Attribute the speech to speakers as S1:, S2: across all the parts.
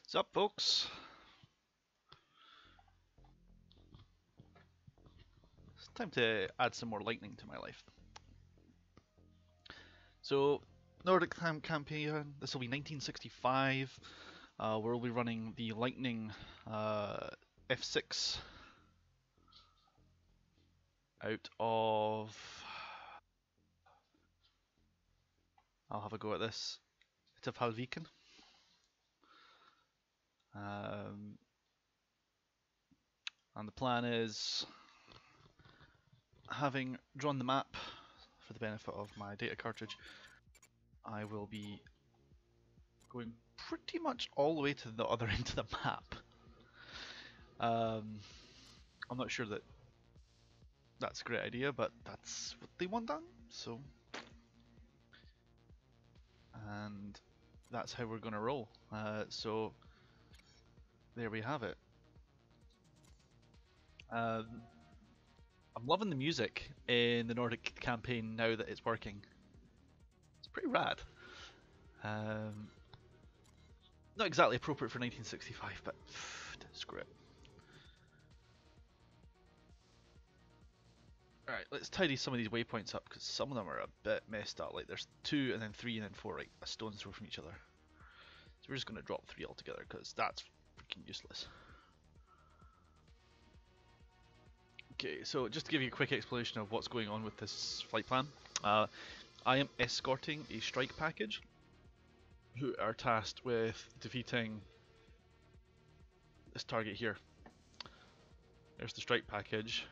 S1: What's up, folks? It's time to add some more lightning to my life. So, Nordic campaign, this will be 1965. We'll be running the Lightning F6 out of... I'll have a go at this. It's of Halviken. And the plan is, having drawn the map for the benefit of my data cartridge, I will be going pretty much all the way to the other end of the map. I'm not sure that that's a great idea, but that's what they want done, so... And that's how we're going to roll. So there we have it. I'm loving the music in the Nordic campaign now that it's working. It's pretty rad. Not exactly appropriate for 1965, but screw it. Alright, let's tidy some of these waypoints up, because some of them are a bit messed up. Like there's 2 and then 3 and then 4, right? A stone's throw from each other. So we're just going to drop 3 altogether, because that's freaking useless. Okay, so just to give you a quick explanation of what's going on with this flight plan. I am escorting a strike package who are tasked with defeating this target here. There's the strike package.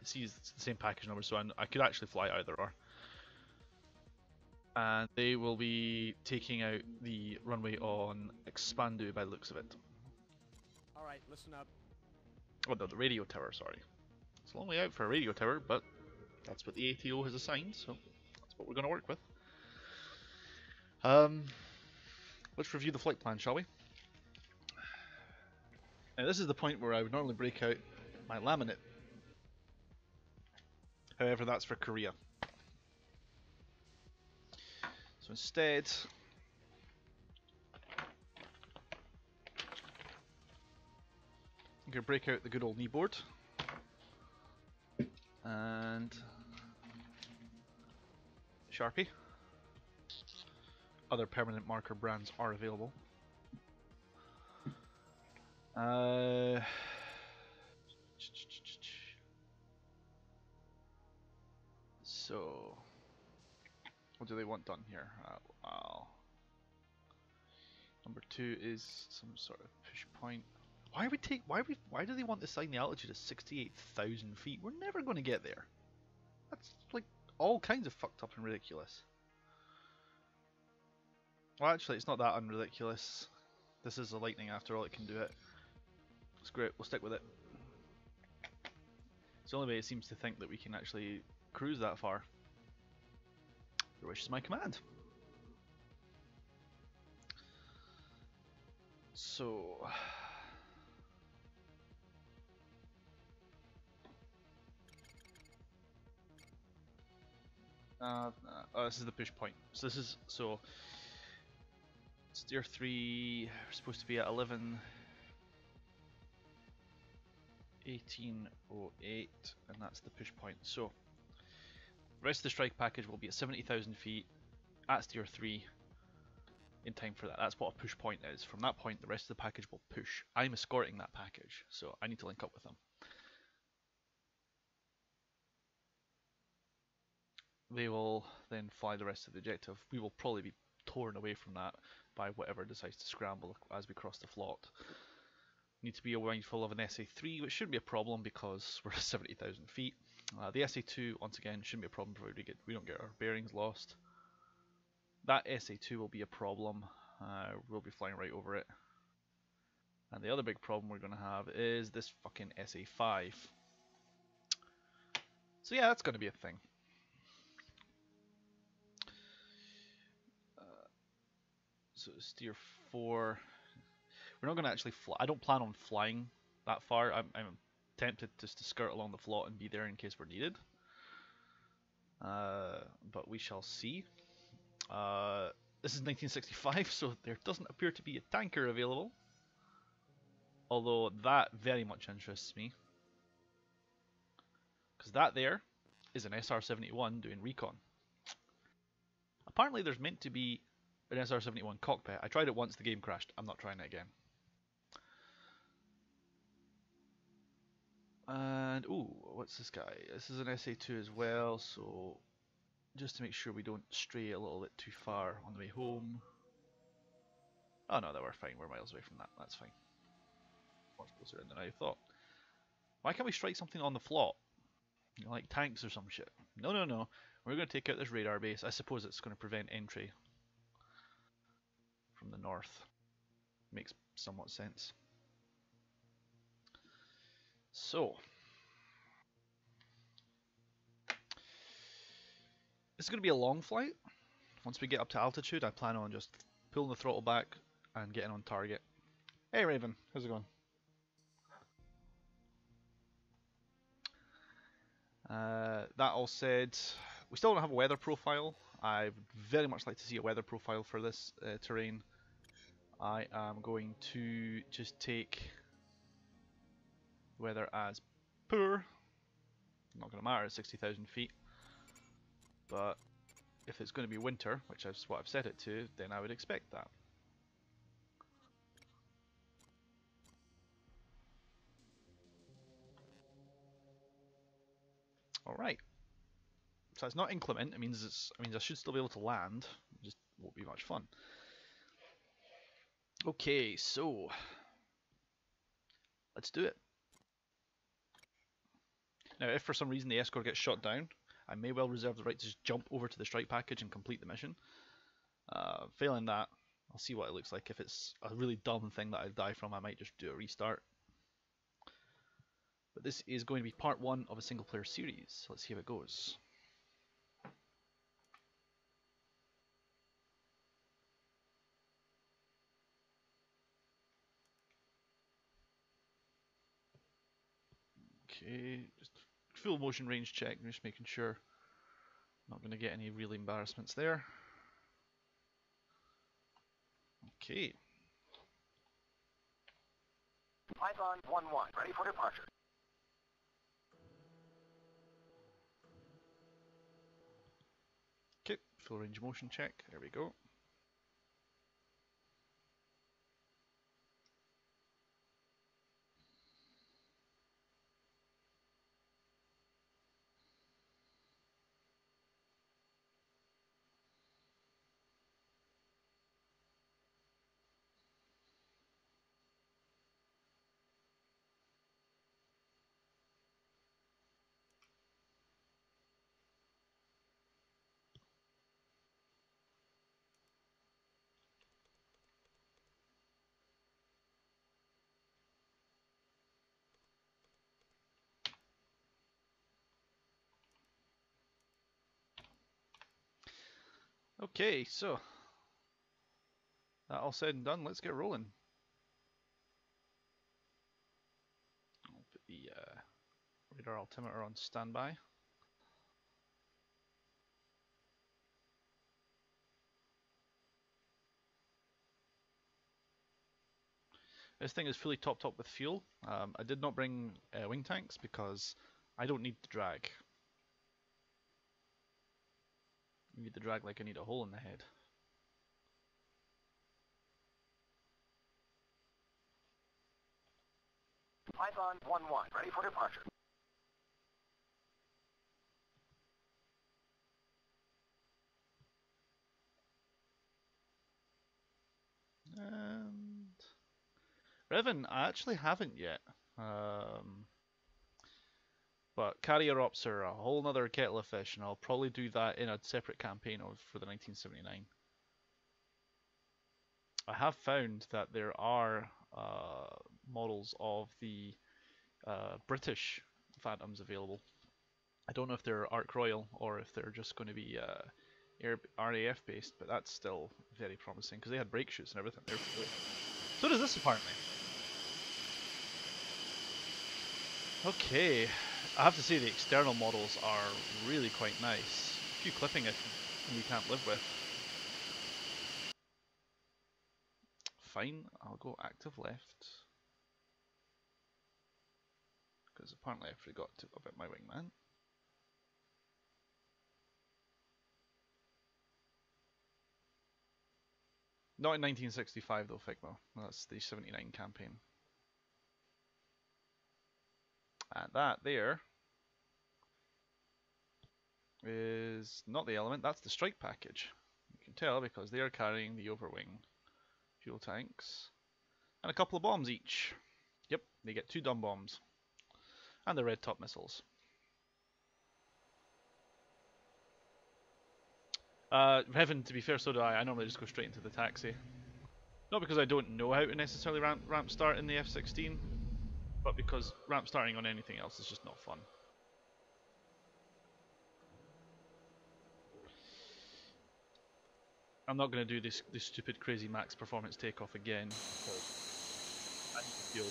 S1: Sees the same package number, so I could actually fly either or. And they will be taking out the runway on Expandu by the looks of it.
S2: Alright, listen up.
S1: Oh no, the radio tower, sorry. It's a long way out for a radio tower, but that's what the ATO has assigned, so that's what we're going to work with. Let's review the flight plan, shall we? Now this is the point where I would normally break out my laminate. However, that's for Korea. So instead, I'm going to break out the good old kneeboard. And Sharpie. Other permanent marker brands are available. So, what do they want done here? Number 2 is some sort of push point. Why do they want to assign the altitude at 68,000 feet? We're never going to get there. That's like all kinds of fucked up and ridiculous. Well, actually, it's not that unridiculous. This is a Lightning after all; it can do it. It's great. We'll stick with it. It's the only way it seems to think that we can actually cruise that far. Your wish is my command. So... this is the push point. So this is... So... Steer 3... We're supposed to be at 11... 1808, and that's the push point. So... The rest of the strike package will be at 70,000 feet at Steer 3 in time for that. That's what a push point is. From that point, the rest of the package will push. I'm escorting that package, so I need to link up with them. They will then fly the rest of the objective. We will probably be torn away from that by whatever decides to scramble as we cross the flot. Need to be mindful of an SA3, which shouldn't be a problem because we're at 70,000 feet. The SA2, once again, shouldn't be a problem provided we don't get our bearings lost. That SA2 will be a problem. We'll be flying right over it. And the other big problem we're going to have is this fucking SA5. So yeah, that's going to be a thing. So Steer 4. We're not going to actually fly. I don't plan on flying that far. I'm tempted just to skirt along the flot and be there in case we're needed. But we shall see. This is 1965, so there doesn't appear to be a tanker available. Although that very much interests me. Because that there is an SR-71 doing recon. Apparently there's meant to be an SR-71 cockpit. I tried it once, the game crashed. I'm not trying it again. And, ooh, what's this guy? This is an SA-2 as well, so just to make sure we don't stray a little bit too far on the way home. Oh no, we're fine. We're miles away from that. That's fine. Much closer in than I thought. Why can't we strike something on the flot? You know, like tanks or some shit. No, no, no. We're going to take out this radar base. I suppose it's going to prevent entry from the north. Makes somewhat sense. So, this is going to be a long flight. Once we get up to altitude, I plan on just pulling the throttle back and getting on target. Hey Raven, how's it going? That all said, we still don't have a weather profile. I would very much like to see a weather profile for this terrain. I am going to just take weather as poor. Not going to matter at 60,000 feet. But if it's going to be winter, which is what I've set it to, then I would expect that. Alright. So it's not inclement, it means I should still be able to land. It just won't be much fun. Okay, so let's do it. Now if for some reason the escort gets shot down, I may well reserve the right to just jump over to the strike package and complete the mission. Failing that, I'll see what it looks like. If it's a really dumb thing that I die from, I might just do a restart. But this is going to be part 1 of a single player series. Let's see how it goes. Okay, just full motion range check, just making sure I'm not going to get any real embarrassments there. Okay.
S2: Python 1-1, ready for departure.
S1: Okay, full range motion check, there we go. Okay, so that all said and done, let's get rolling. I'll put the radar altimeter on standby. This thing is fully topped up with fuel. I did not bring wing tanks because I don't need the drag. I need the drag like I need a hole in the head.
S2: Python 1-1, ready for departure.
S1: And Revan, I actually haven't yet. But carrier ops are a whole nother kettle of fish, and I'll probably do that in a separate campaign for the 1979. I have found that there are models of the British Phantoms available. I don't know if they're Ark Royal or if they're just going to be RAF based, but that's still very promising because they had brake chutes and everything. So does this apparently. Okay, I have to say the external models are really quite nice. A few clipping we can't live with. fine. I'll go active left. Because apparently I forgot about my wingman. Not in 1965 though, Figmo. That's the 79 campaign. And that there is not the element, that's the strike package. You can tell because they are carrying the overwing fuel tanks and a couple of bombs each. Yep, they get 2 dumb bombs and the red top missiles. Heaven, to be fair, so do I. I normally just go straight into the taxi. Not because I don't know how to necessarily ramp start in the F-16, but because ramp starting on anything else is just not fun. I'm not going to do this stupid crazy max performance takeoff again. I need to feel.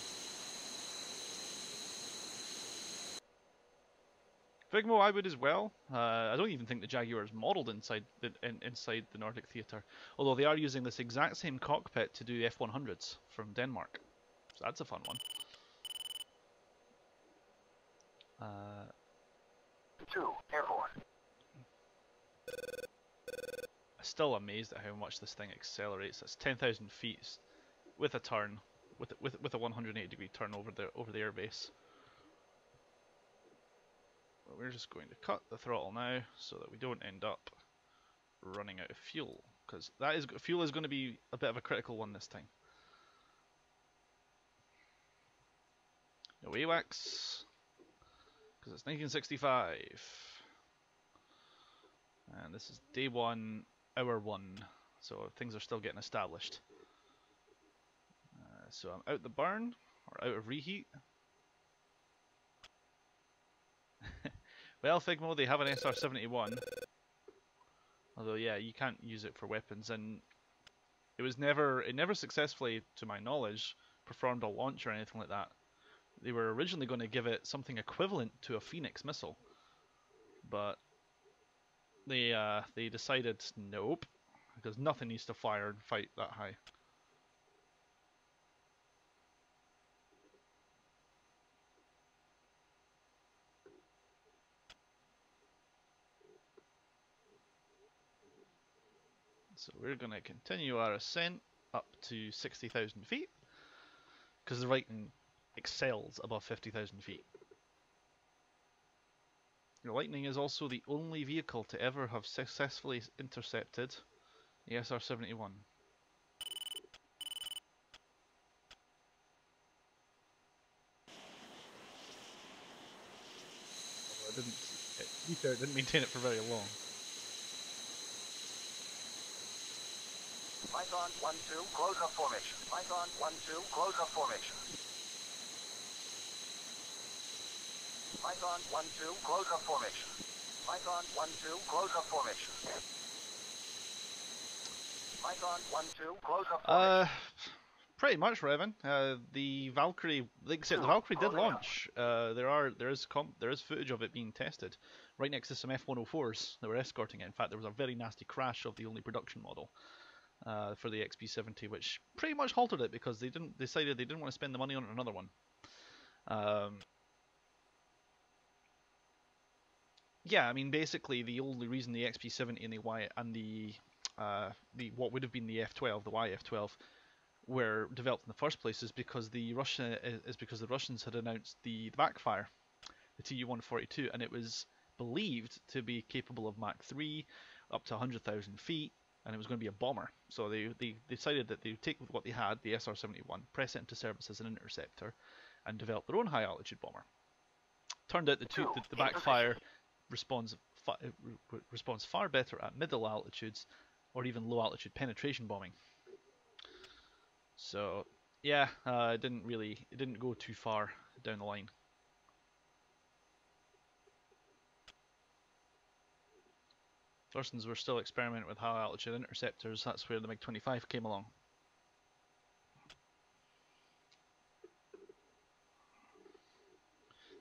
S1: Figmo, I would as well. I don't even think the Jaguar is modelled inside the Nordic Theater, although they are using this exact same cockpit to do F-100s from Denmark, so that's a fun one.
S2: 2, airborne.
S1: Still amazed at how much this thing accelerates. That's 10,000 feet with a turn, with a 180-degree turn over the airbase. But we're just going to cut the throttle now so that we don't end up running out of fuel, because fuel is going to be a bit of a critical one this time. No AWACS, because it's 1965, and this is day 1, hour 1, so things are still getting established. So I'm out the burn, or out of reheat. Well, Figmo, they have an SR-71, although yeah, you can't use it for weapons, and it never successfully, to my knowledge, performed a launch or anything like that. They were originally going to give it something equivalent to a Phoenix missile, but they decided nope, because nothing needs to fire and fight that high. So we're going to continue our ascent up to 60,000 feet, because the Lightning excels above 50,000 feet. The Lightning is also the only vehicle to ever have successfully intercepted the SR-71. To be fair, it didn't maintain it for very long.
S2: Python 1-2, close up formation. Python 1-2, close up formation. Python 1-2, close up formation. Python 1-2, close up formation. Python 1-2, close up formation.
S1: Pretty much, Revan. The Valkyrie, except the Valkyrie did launch. There is footage of it being tested right next to some F-104s that were escorting it. In fact, there was a very nasty crash of the only production model for the XP70, which pretty much halted it because they decided they didn't want to spend the money on another one. Yeah, I mean, basically the only reason the XP70 and the Y and the what would have been the F12, the YF12, were developed in the first place is because the Russians had announced the backfire, the Tu-142, and it was believed to be capable of Mach 3 up to 100,000 feet, and it was going to be a bomber. So they decided that they would take what they had, the SR-71, press it into service as an interceptor, and develop their own high altitude bomber. Turned out the backfire responds far better at middle altitudes or even low altitude penetration bombing. So yeah, it didn't go too far down the line. Russians were still experimenting with high altitude interceptors. That's where the MiG-25 came along.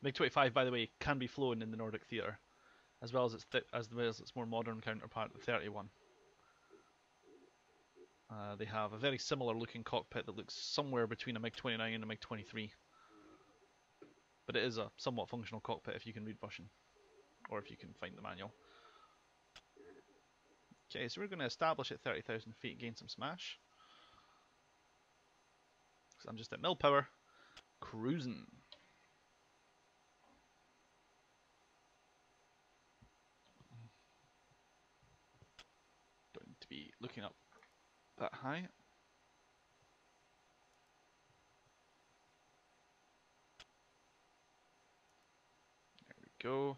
S1: MiG-25, by the way, can be flown in the Nordic Theater, as well as its more modern counterpart, the 31. They have a very similar looking cockpit that looks somewhere between a MiG-29 and a MiG-23. But it is a somewhat functional cockpit if you can read Russian, or if you can find the manual. Okay, so we're going to establish at 30,000 feet, gain some smash. Because I'm just at mil power, cruising. Don't need to be looking up that high. There we go.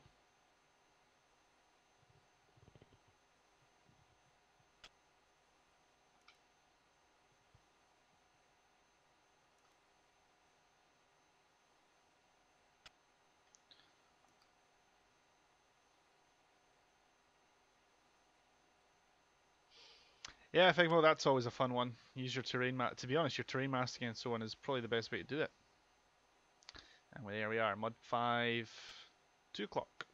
S1: Yeah, I think, well, that's always a fun one. Use your terrain map. To be honest, your terrain masking and so on is probably the best way to do it. And there we are, Mod 5, 2 o'clock.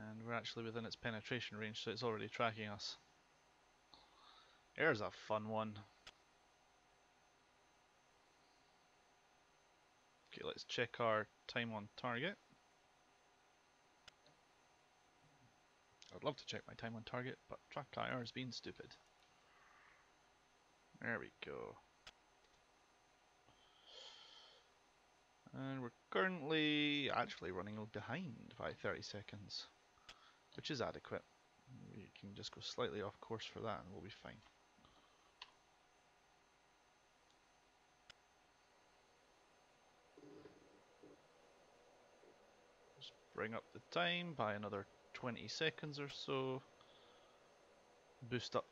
S1: And we're actually within its penetration range, so it's already tracking us. There's a fun one. Okay, let's check our time on target. I'd love to check my time on target, but track IR is being stupid. There we go. And we're currently actually running behind by 30 seconds, which is adequate. We can just go slightly off course for that and we'll be fine. Just bring up the time by another 20 seconds or so. Boost up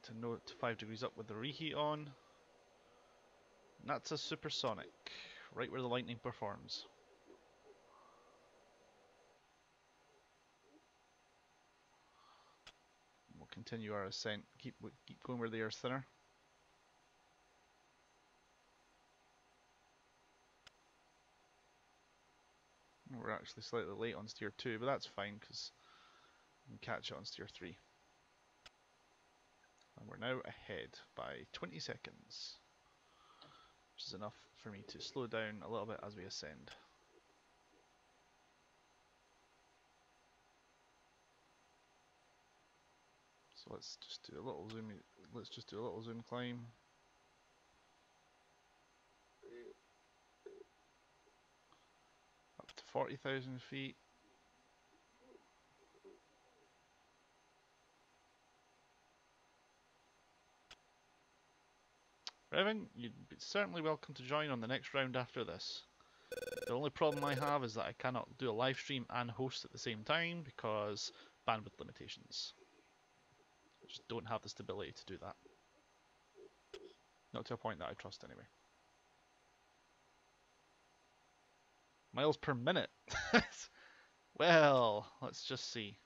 S1: to 5 degrees up with the reheat on. And that's a supersonic, right where the Lightning performs. We'll continue our ascent, keep going where the air's thinner. We're actually slightly late on steer 2, but that's fine because we can catch it on steer 3. And we're now ahead by 20 seconds, which is enough for me to slow down a little bit as we ascend. So let's just do a little zoom. Let's just do a little zoom climb. Up to 40,000 feet. Revan, you'd be certainly welcome to join on the next round after this. The only problem I have is that I cannot do a live stream and host at the same time because bandwidth limitations. I just don't have the stability to do that. Not to a point that I trust anyway. Miles per minute? Well, let's just see.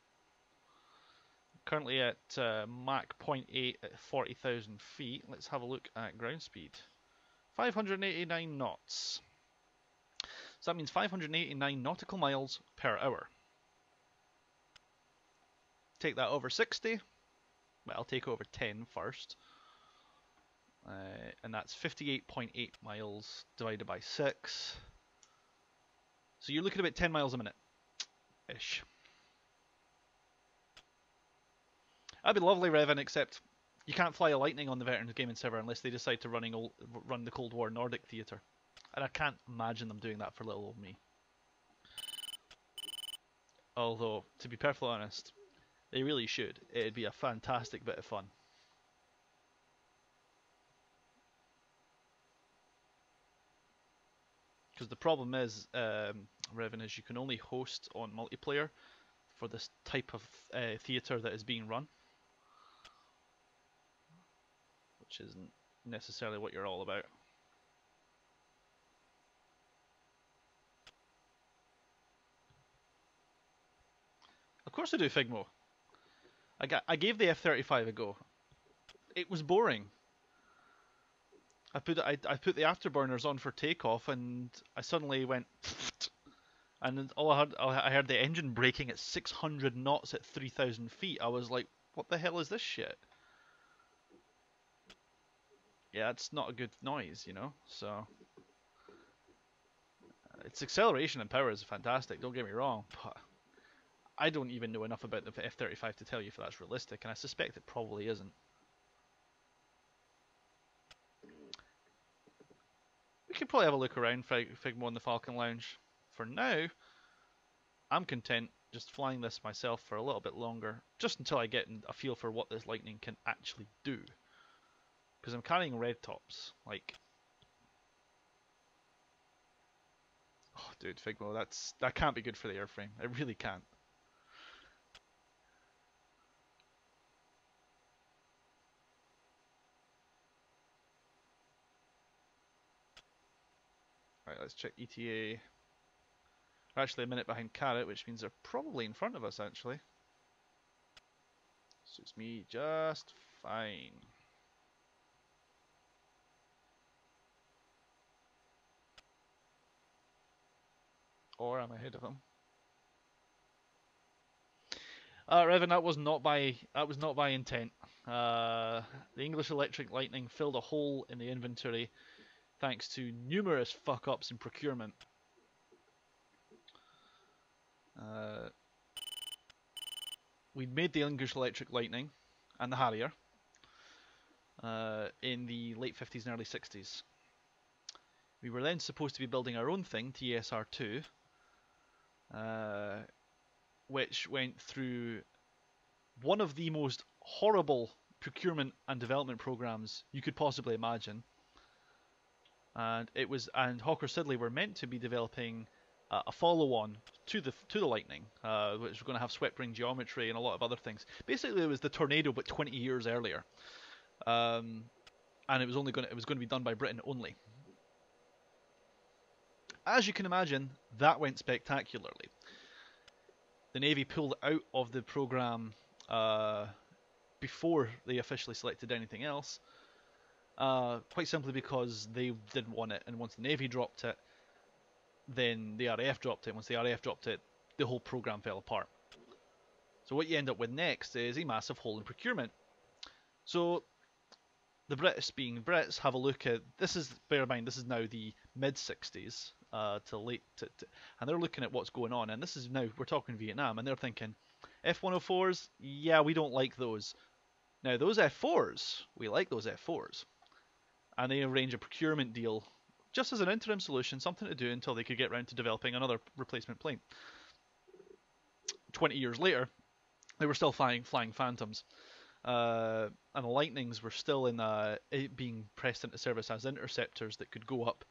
S1: Currently at Mach 0.8 at 40,000 feet. Let's have a look at ground speed. 589 knots. So that means 589 nautical miles per hour. Take that over 60. Well, I'll take over 10 first. And that's 58.8 miles divided by 6. So you're looking at about 10 miles a minute. Ish. That'd be lovely, Revan, except you can't fly a Lightning on the Veterans Gaming server unless they decide to run the Cold War Nordic Theater. And I can't imagine them doing that for little old me. Although, to be perfectly honest, they really should. It'd be a fantastic bit of fun. Because the problem is, Revan, is you can only host on multiplayer for this type of theater that is being run. Which isn't necessarily what you're all about. Of course I do, Figmo. I gave the F-35 a go. It was boring. I put the afterburners on for takeoff, and I suddenly went, And then I heard the engine braking at 600 knots at 3,000 feet. I was like, what the hell is this shit? Yeah, it's not a good noise, you know. So its acceleration and power is fantastic. Don't get me wrong, but I don't even know enough about the F-35 to tell you if that's realistic, and I suspect it probably isn't. We could probably have a look around Figmo in the Falcon Lounge. For now, I'm content just flying this myself for a little bit longer, just until I get a feel for what this Lightning can actually do. Because I'm carrying red tops, like... Oh, dude, Figmo, that can't be good for the airframe. It really can't. Right, let's check ETA. We're actually a minute behind Carrot, which means they're probably in front of us, actually. Suits me just fine. Or I'm ahead of them. Revan, that was not by intent. The English Electric Lightning filled a hole in the inventory thanks to numerous fuck-ups in procurement. We'd made the English Electric Lightning and the Harrier in the late 50s and early 60s. We were then supposed to be building our own thing, TSR2, which went through one of the most horrible procurement and development programs you could possibly imagine. And Hawker Siddeley were meant to be developing a follow-on to the Lightning, which was going to have swept ring geometry and a lot of other things. Basically, it was the Tornado, but 20 years earlier, and it was going to be done by Britain only. As you can imagine, that went spectacularly. The Navy pulled out of the program before they officially selected anything else, quite simply because they didn't want it, and once the Navy dropped it, then the RAF dropped it. Once the RAF dropped it, the whole program fell apart. So what you end up with next is a massive hole in procurement. So the Brits, being Brits, have a look at this. Bear in mind, this is now the mid 60s to late, and they're looking at what's going on. And this is now we're talking Vietnam, and they're thinking, F-104s, yeah, we don't like those. Now those F4s, we like those F4s, and they arrange a procurement deal just as an interim solution, something to do until they could get around to developing another replacement plane. 20 years later, they were still flying Phantoms. And the Lightnings were still in being pressed into service as interceptors that could go up.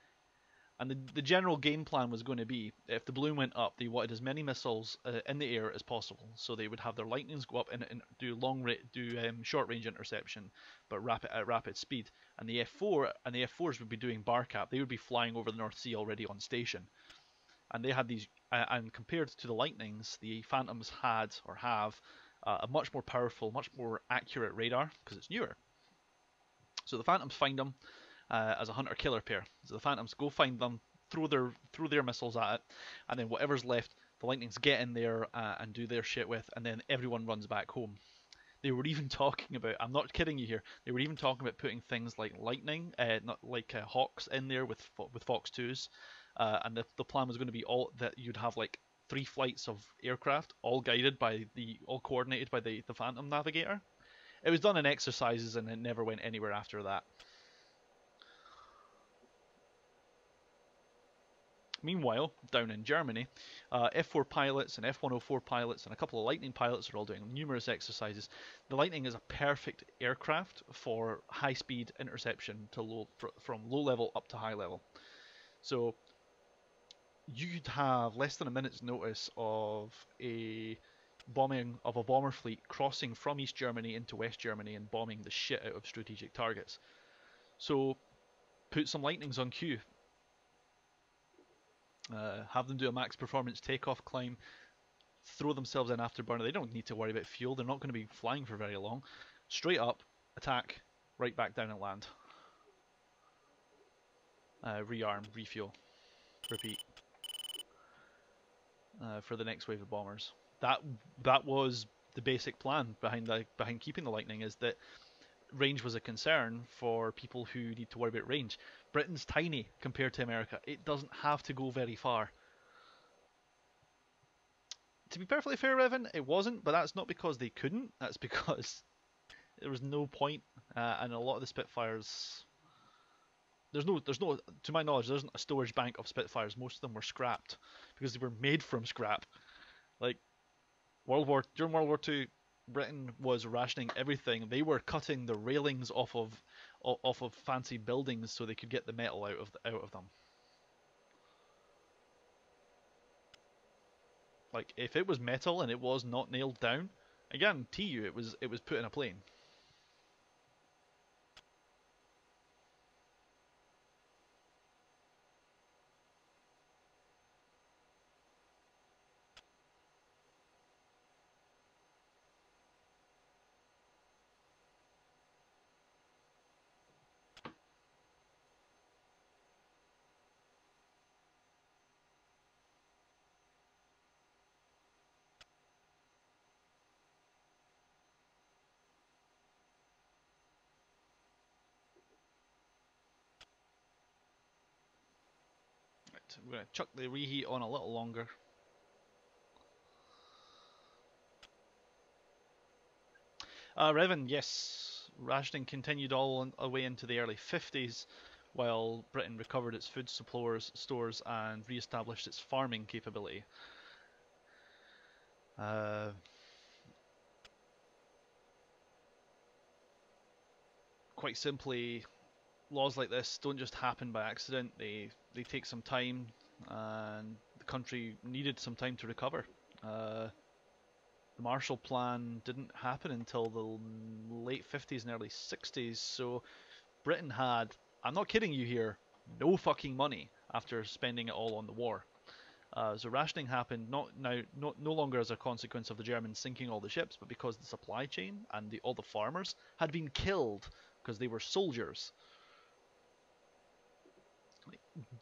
S1: And the general game plan was going to be, if the balloon went up, they wanted as many missiles in the air as possible. So they would have their Lightnings go up and do short range interception, but at rapid speed. And the F4s would be doing bar cap. They would be flying over the North Sea already on station. And they had these, and compared to the Lightnings, the Phantoms had or have a much more powerful, much more accurate radar because it's newer. So the Phantoms find them as a hunter-killer pair. So the Phantoms go find them, throw their missiles at it, and then whatever's left, the Lightnings get in there and do their shit with, and then everyone runs back home. They were even talking about, I'm not kidding you here, they were even talking about putting things like Lightning, not like Hawks in there with Fox 2s, and the plan was going to be all that you'd have like 3 flights of aircraft, all coordinated by the Phantom navigator. It was done in exercises and it never went anywhere after that. Meanwhile, down in Germany, F4 pilots and F-104 pilots and a couple of Lightning pilots are all doing numerous exercises. The Lightning is a perfect aircraft for high-speed interception from low level up to high level. So you'd have less than a minute's notice of a bombing of a bomber fleet crossing from East Germany into West Germany and bombing the shit out of strategic targets. So put some Lightnings on queue. Have them do a max performance takeoff climb, throw themselves in afterburner. They don't need to worry about fuel. They're not going to be flying for very long. Straight up, attack, right back down and land. Rearm, refuel, repeat. for the next wave of bombers. That was the basic plan behind keeping the Lightning, is that range was a concern for people who need to worry about range. Britain's tiny compared to America. It doesn't have to go very far. To be perfectly fair, Revan, it wasn't, but that's not because they couldn't. That's because there was no point, and a lot of the Spitfires. There's no, to my knowledge, there isn't a storage bank of Spitfires. Most of them were scrapped because they were made from scrap. Like during World War II, Britain was rationing everything. They were cutting the railings off of fancy buildings so they could get the metal out of them. Like, if it was metal and it was not nailed down, I guarantee you it was put in a plane. Right, we're going to chuck the reheat on a little longer. Revan, yes. Rationing continued all the way into the early 50s, while Britain recovered its food stores and re-established its farming capability. Quite simply, laws like this don't just happen by accident. They take some time, and the country needed some time to recover. The Marshall Plan didn't happen until the late 50s and early 60s, so Britain had, I'm not kidding you here, no fucking money after spending it all on the war. So rationing happened no longer as a consequence of the Germans sinking all the ships, but because the supply chain and all the farmers had been killed because they were soldiers.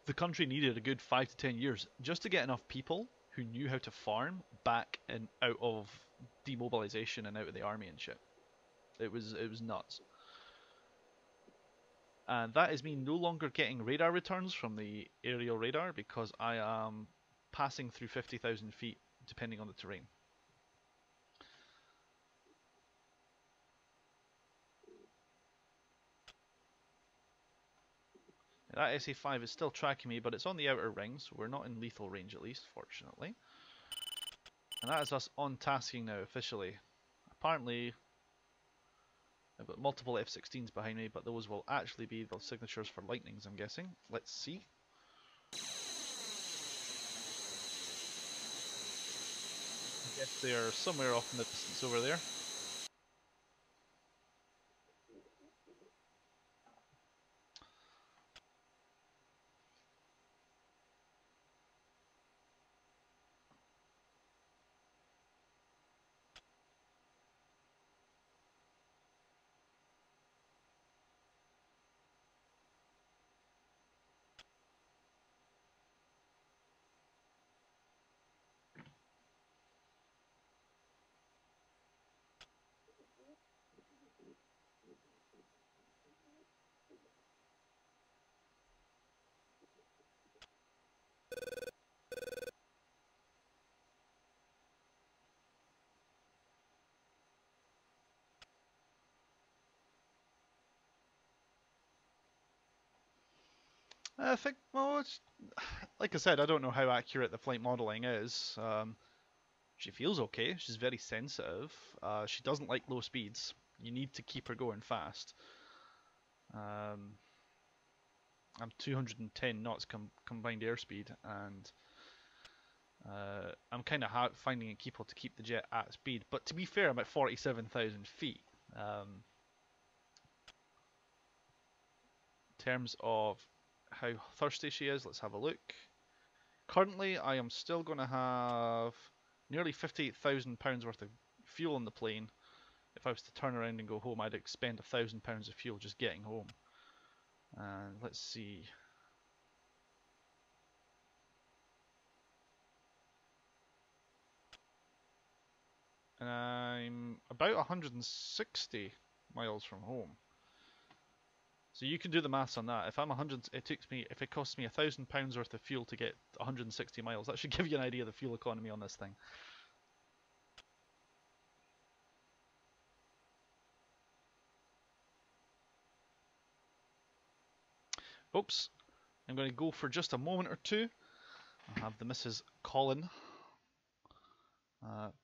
S1: The country needed a good 5 to 10 years just to get enough people who knew how to farm back and out of demobilization and out of the army and shit. It was nuts. And that is me no longer getting radar returns from the aerial radar because I am passing through 50,000 feet depending on the terrain. That SA5 is still tracking me, but it's on the outer ring, so we're not in lethal range at least, fortunately. And that is us on tasking now, officially. Apparently, I've got multiple F-16s behind me, but those will actually be the signatures for Lightnings, I'm guessing. Let's see. I guess they are somewhere off in the distance over there. I think, well, it's, like I said, I don't know how accurate the flight modeling is. She feels okay. She's very sensitive. She doesn't like low speeds. You need to keep her going fast. I'm 210 knots combined airspeed, and I'm kind of finding it to keep the jet at speed. But to be fair, I'm at 47,000 feet. In terms of how thirsty she is, let's have a look. Currently, I am still going to have nearly £58,000 worth of fuel on the plane. If I was to turn around and go home, I'd expend £1,000 of fuel just getting home. And let's see. and I'm about 160 miles from home. So you can do the maths on that. If I'm 100, if it costs me £1,000 worth of fuel to get 160 miles, that should give you an idea of the fuel economy on this thing. Oops, I'm going to go for just a moment or two. I'll have the missus call in.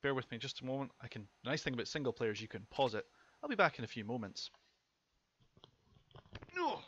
S1: Bear with me just a moment. The nice thing about single player is you can pause it. I'll be back in a few moments. No.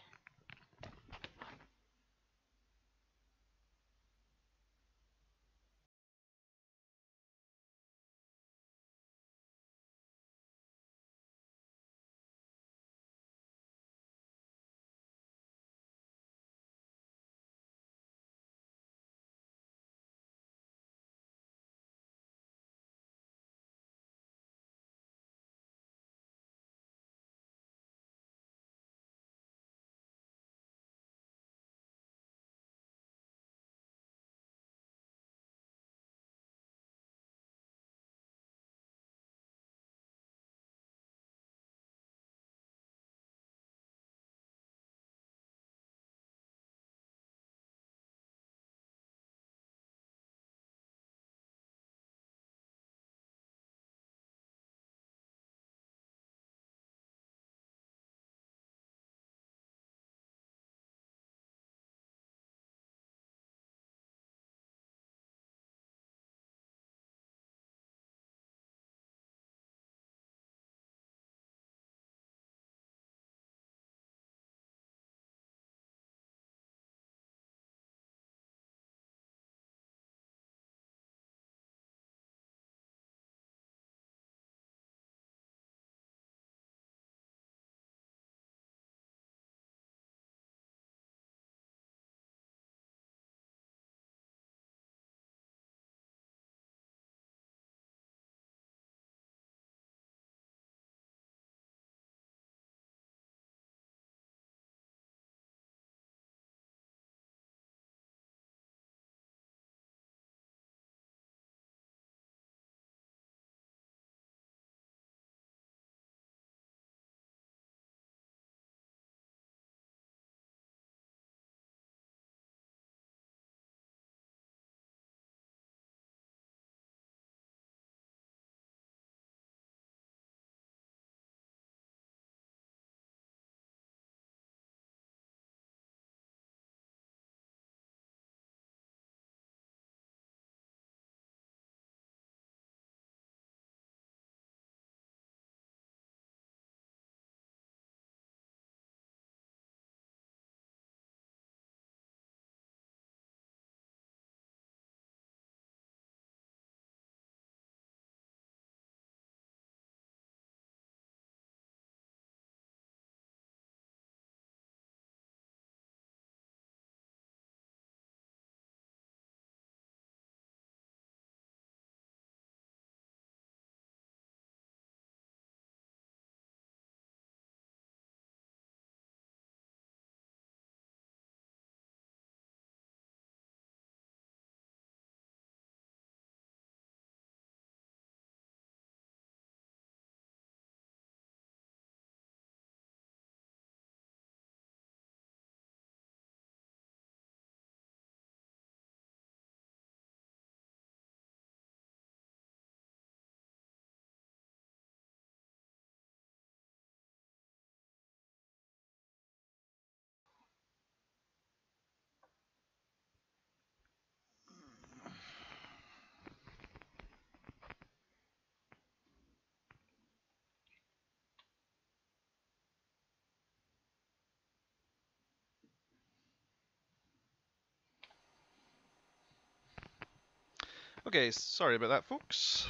S1: Okay, sorry about that, folks.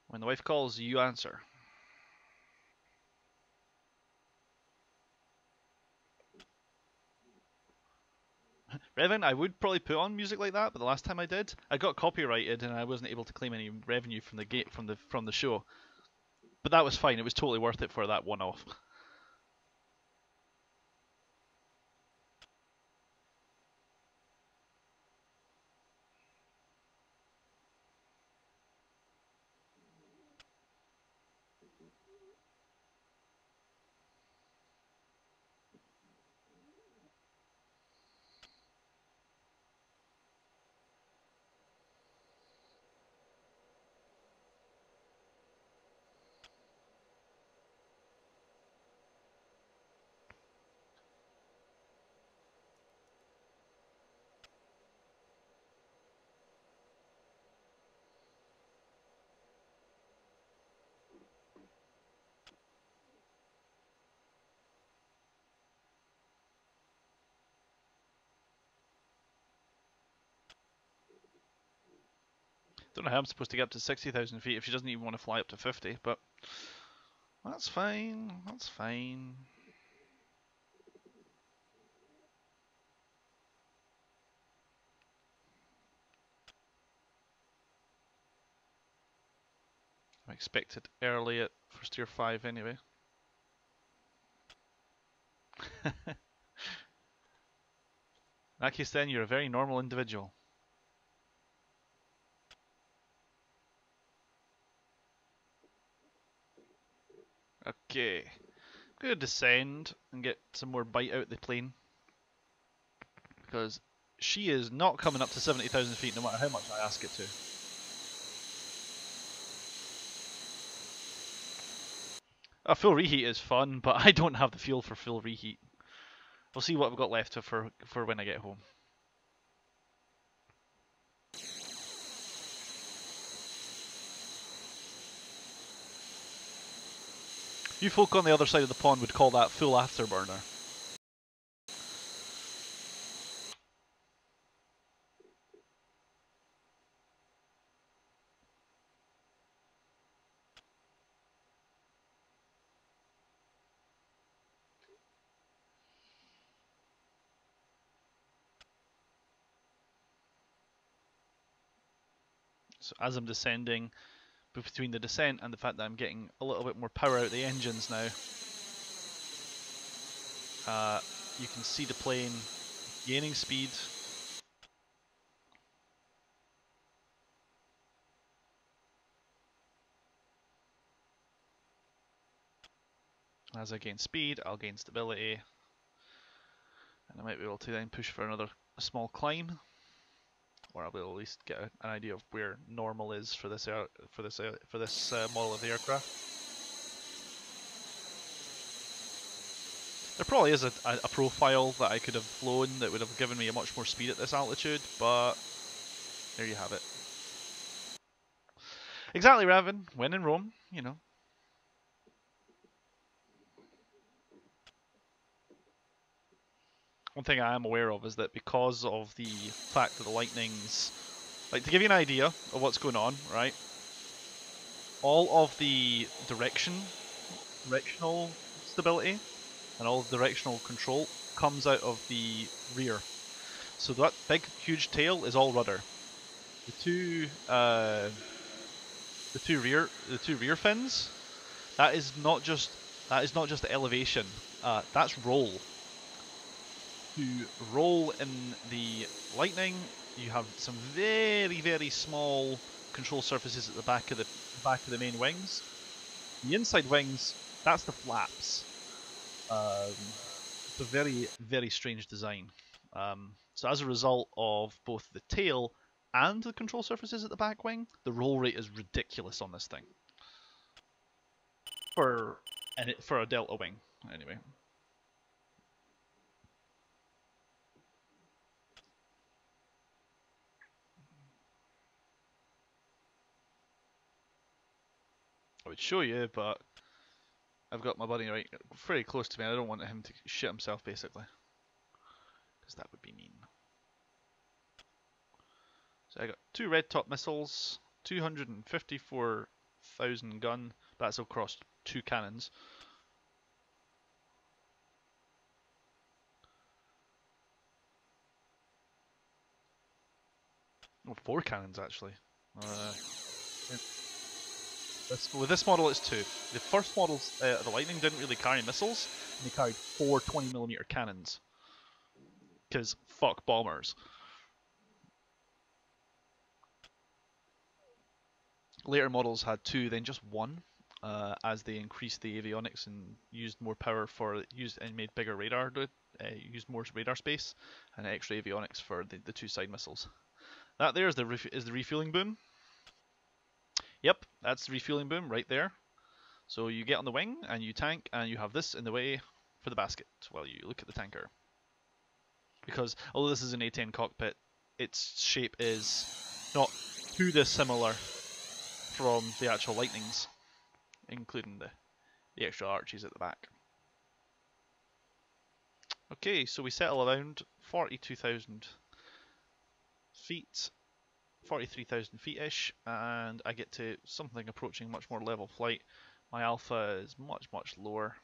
S1: When the wife calls, you answer. Revan, I would probably put on music like that, but the last time I did, I got copyrighted and I wasn't able to claim any revenue from the from the show. But that was fine. It was totally worth it for that one-off. Don't know how I'm supposed to get up to 60,000 feet if she doesn't even want to fly up to 50, but that's fine. That's fine. I'm expected early at first tier 5 anyway. In that case then, you're a very normal individual. Okay. I'm going to descend and get some more bite out the plane. Because she is not coming up to 70,000 feet no matter how much I ask it to. A full reheat is fun, but I don't have the fuel for full reheat. We'll see what I've got left for when I get home. You folk on the other side of the pond would call that full afterburner. So as I'm descending, between the descent and the fact that I'm getting a little bit more power out the engines now, you can see the plane gaining speed. As I gain speed, I'll gain stability, and I might be able to then push for another small climb, or I'll be able to at least get an idea of where normal is for this model of the aircraft. There probably is a profile that I could have flown that would have given me a much more speed at this altitude, but there you have it. Exactly, Raven. When in Rome, you know. One thing I am aware of is that because of the fact that the Lightnings, like to give you an idea of what's going on, right? All of the directional stability and all of the directional control comes out of the rear. So that big, huge tail is all rudder. The two rear fins, that is not just the elevation. That's roll. To roll in the Lightning, you have some very, very small control surfaces at the back of the main wings. The inside wings, that's the flaps. It's a very, very strange design. So as a result of both the tail and the control surfaces at the back wing, the roll rate is ridiculous on this thing. For a delta wing, anyway. I would show you, but I've got my buddy right very close to me. I don't want him to shit himself, basically, because that would be mean. So I got 2 red top missiles, 254,000 gun. That's across 2 cannons. Oh, 4 cannons actually. With this model, it's 2. The first models, the Lightning didn't really carry missiles, and they carried 4 20mm cannons. Because fuck bombers. Later models had 2, then just 1, as they increased the avionics and used more power and made bigger radar, used more radar space and extra avionics for the 2 side missiles. That there is the refueling boom. Yep, that's the refueling boom right there. So you get on the wing and you tank, and you have this in the way for the basket while you look at the tanker. Because although this is an A10 cockpit, its shape is not too dissimilar from the actual Lightnings, including the extra arches at the back. Okay, so we settle around 42,000 feet 43,000 feet-ish, and I get to something approaching much more level flight. My alpha is much lower,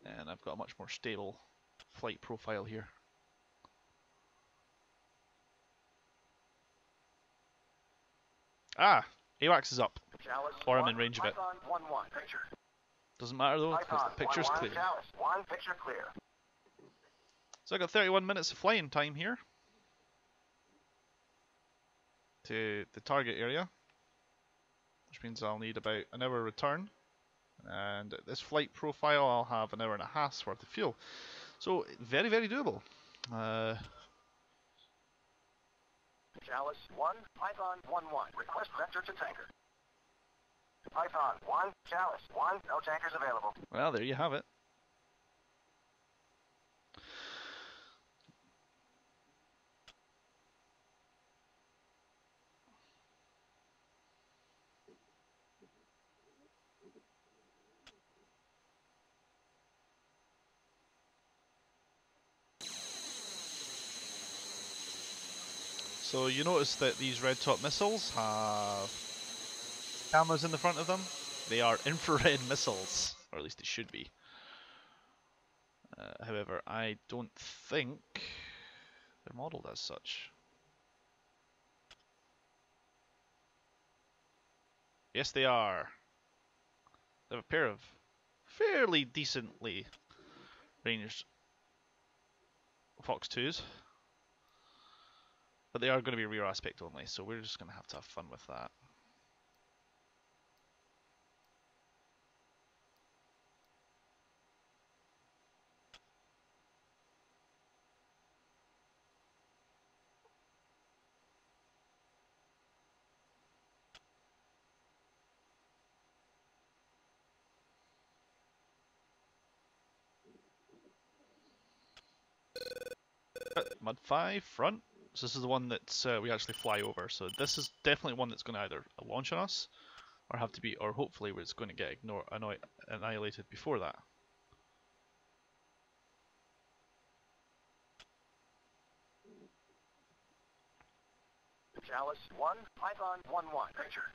S1: and I've got a much more stable flight profile here. Ah! AWACS is up, or I'm in range of it. Doesn't matter though, because the picture's clear.
S2: Picture clear.
S1: So I got 31 minutes of flying time here to the target area, which means I'll need about an hour return. And at this flight profile, I'll have an hour and a half's worth of fuel. So very doable.
S2: Chalice 1, Python 1-1. Request vector to tanker. Python 1, Chalice 1, no tankers available.
S1: Well, there you have it. So you notice that these red top missiles have cameras in the front of them. They are infrared missiles, or at least they should be. However, I don't think they're modeled as such. Yes, they are. They have a pair of fairly decently ranged Fox 2s. But they are going to be rear aspect only, so we're just going to have fun with that. Mud 5 front. So this is the one that we actually fly over. So this is definitely one that's going to either launch on us, or have to be, or hopefully it's going to get annihilated before that.
S2: Chalice 1, Python 1-1. Picture.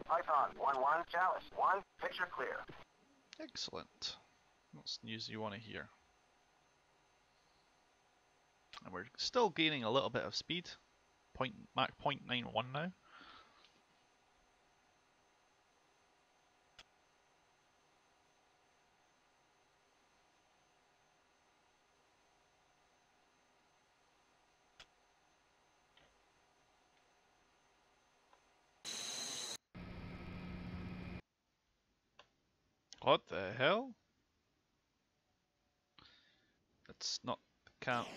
S2: Python 1-1, Chalice 1, picture clear.
S1: Excellent. That's news you want to hear. And we're still gaining a little bit of speed. Mach 0.91 now. What the hell? That's not the count.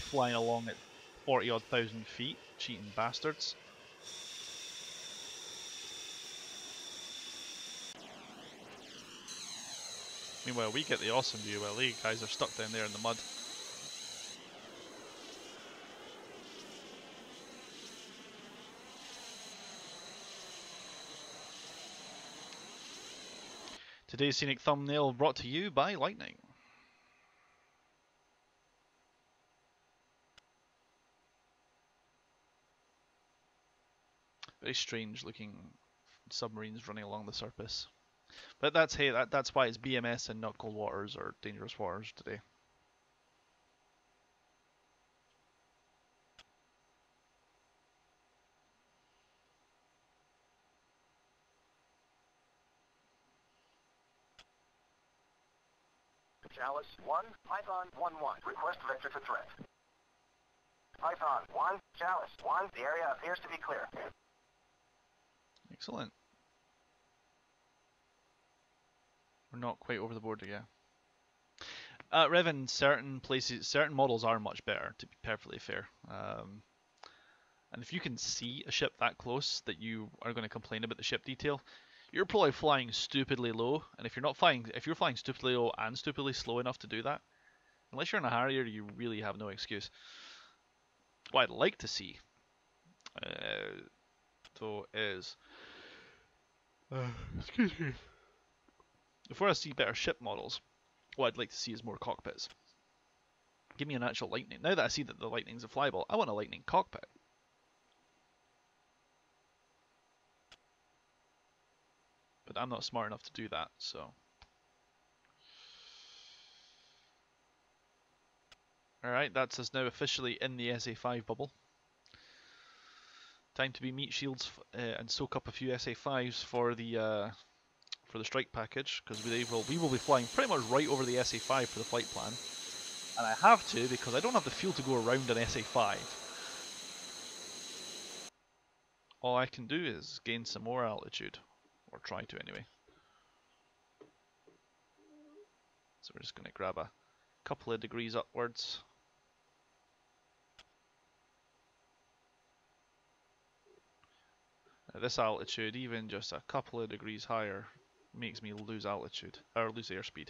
S1: Flying along at 40-odd thousand feet, cheating bastards. Meanwhile, we get the awesome view while the guys are stuck down there in the mud. Today's scenic thumbnail brought to you by Lightning. Very strange looking submarines running along the surface. But that's that's why it's BMS and not cold waters or dangerous waters today.
S2: Chalice 1, Python 1-1. Request vector to threat. Python 1, Chalice 1, the area appears to be clear.
S1: Excellent. We're not quite over the border yet. Rev in certain places, certain models are much better, to be perfectly fair. And if you can see a ship that close that you are going to complain about the ship detail, you're probably flying stupidly low. And if you're flying stupidly low and stupidly slow enough to do that, unless you're in a Harrier, you really have no excuse. What I'd like to see, though, is excuse me. Before I see better ship models, what I'd like to see is more cockpits. Give me an actual Lightning. Now that I see that the Lightning's a flyball, I want a Lightning cockpit. But I'm not smart enough to do that, so. Alright, that's us now officially in the SA5 bubble. Time to be meat shields and soak up a few SA5s for the strike package, because we will be flying pretty much right over the SA5 for the flight plan. And I have to, because I don't have the fuel to go around an SA5. All I can do is gain some more altitude, or try to anyway. So we're just going to grab a couple of degrees upwards. At this altitude, even just a couple of degrees higher makes me lose altitude, or lose airspeed,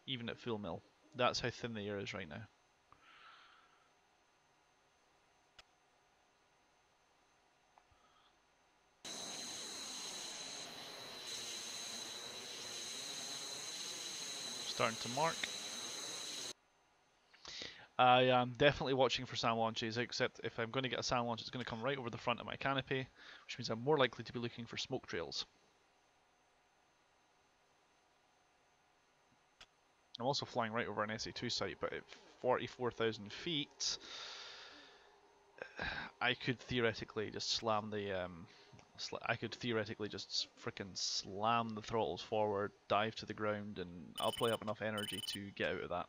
S1: even at full mil. That's how thin the air is right now. Starting to mark. I am definitely watching for sand launches, except if I'm going to get a sand launch, it's going to come right over the front of my canopy, which means I'm more likely to be looking for smoke trails. I'm also flying right over an SA2 site, but at 44,000 feet, I could theoretically just slam the I could theoretically just frickin' slam the throttles forward, dive to the ground, and I'll probably have enough energy to get out of that.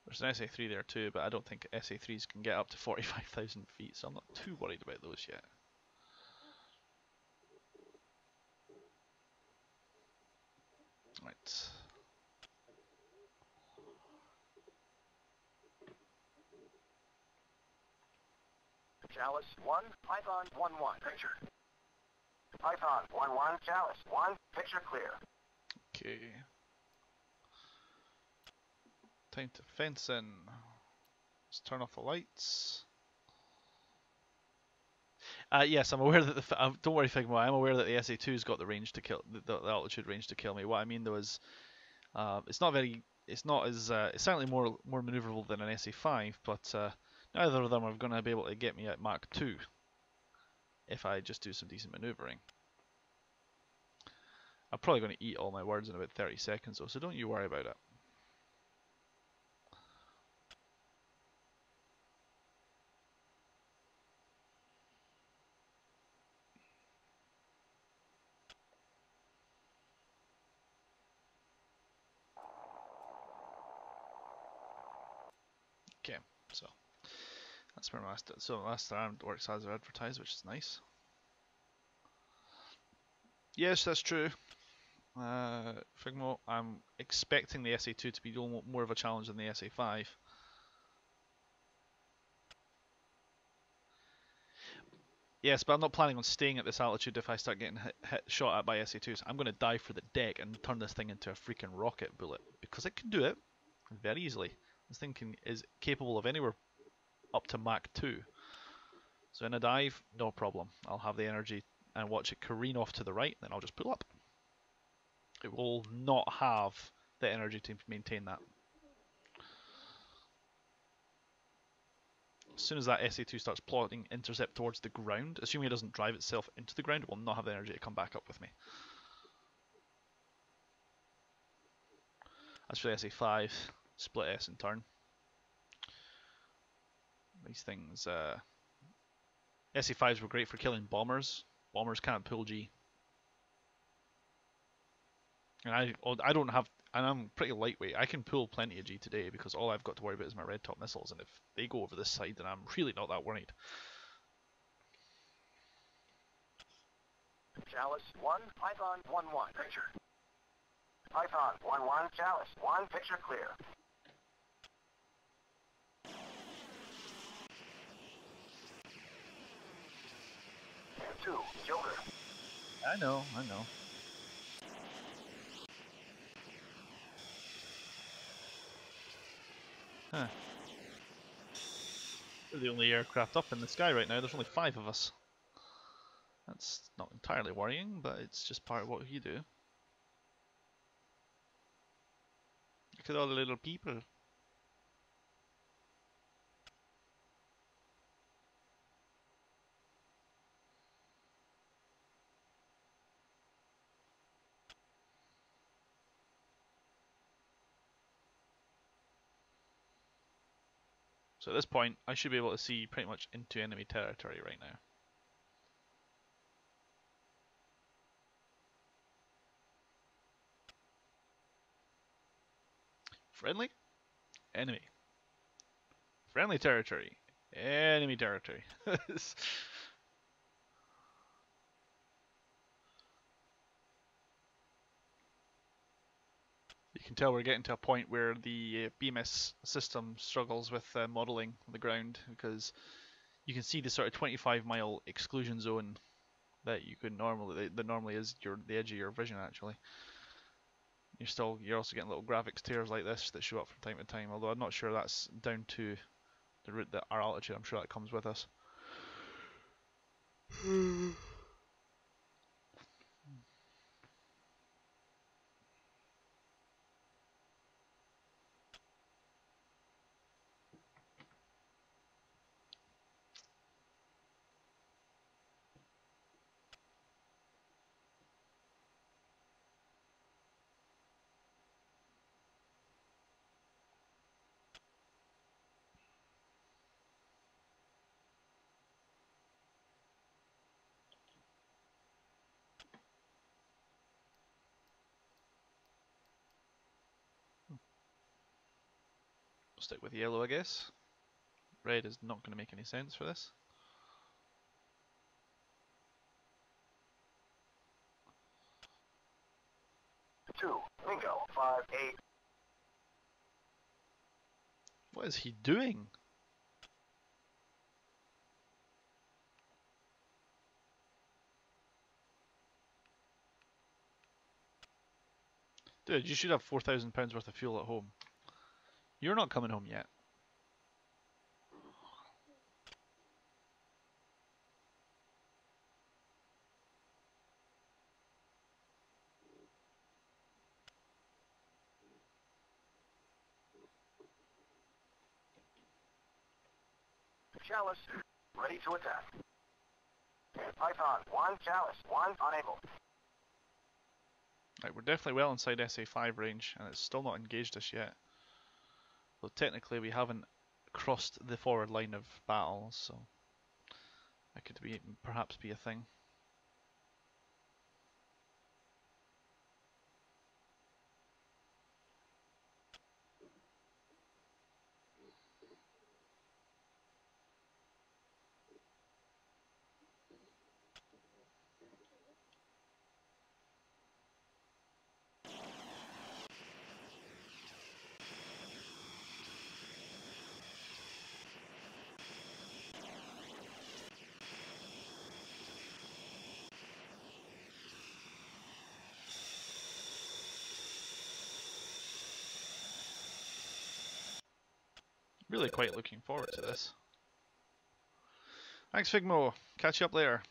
S1: There's an SA3 there too, but I don't think SA3s can get up to 45,000 feet, so I'm not too worried about those yet. Right.
S2: Chalice 1, Python 1-1, picture. Python 1-1, Chalice 1, picture clear.
S1: Okay. Time to fence in. Let's turn off the lights. Yes, I'm aware that don't worry, Figma. I'm aware that the SA2's got the range to kill, the altitude range to kill me. What I mean though is, it's not as, it's certainly more maneuverable than an SA5, but neither of them are going to be able to get me at Mach 2 if I just do some decent maneuvering. I'm probably going to eat all my words in about 30 seconds though, so don't you worry about it. Okay, so that's where last round works as advertised, which is nice. Yes, that's true. Figmo, I'm expecting the SA2 to be more of a challenge than the SA5. Yes, but I'm not planning on staying at this altitude if I start getting shot at by SA2s. I'm going to dive for the deck and turn this thing into a freaking rocket bullet, because it can do it very easily. This thing is capable of anywhere up to Mach 2. So in a dive, no problem. I'll have the energy and watch it careen off to the right, then I'll just pull up. It will not have the energy to maintain that. As soon as that SA2 starts plotting intercept towards the ground, assuming it doesn't drive itself into the ground, it will not have the energy to come back up with me. As for the SA5, split S and turn. These things, SA5s were great for killing bombers. Bombers can't pull G. And I don't have, and I'm pretty lightweight. I can pull plenty of G today because all I've got to worry about is my red top missiles, and if they go over this side, then I'm really not that worried.
S2: Chalice 1, Python 1-1, picture. Python 1-1, Chalice 1, picture clear. 2, Joker.
S1: I know. Huh. We're the only aircraft up in the sky right now. There's only 5 of us. That's not entirely worrying, but it's just part of what you do. Look at all the little people. So at this point, I should be able to see pretty much into enemy territory right now. Friendly? Enemy. Friendly territory. Enemy territory. You can tell we're getting to a point where the BMS system struggles with modelling the ground, because you can see the sort of 25-mile exclusion zone that you could normally that normally is the edge of your vision. Actually, you're also getting little graphics tears like this that show up from time to time. Although I'm not sure that's down to the route that our altitude. I'm sure that comes with us. Stick with yellow, I guess. Red is not going to make any sense for this.
S2: Two, Bingo, 5-8.
S1: What is he doing? Dude, you should have £4,000 worth of fuel at home. You're not coming home yet.
S2: Chalice, ready to attack. Python, 1, Chalice, 1, unable.
S1: Right, we're definitely well inside SA5 range, and it's still not engaged us yet. Though technically we haven't crossed the forward line of battle, so that could perhaps be a thing. Really quite looking forward to this. Thanks, Figmo. Catch you up later.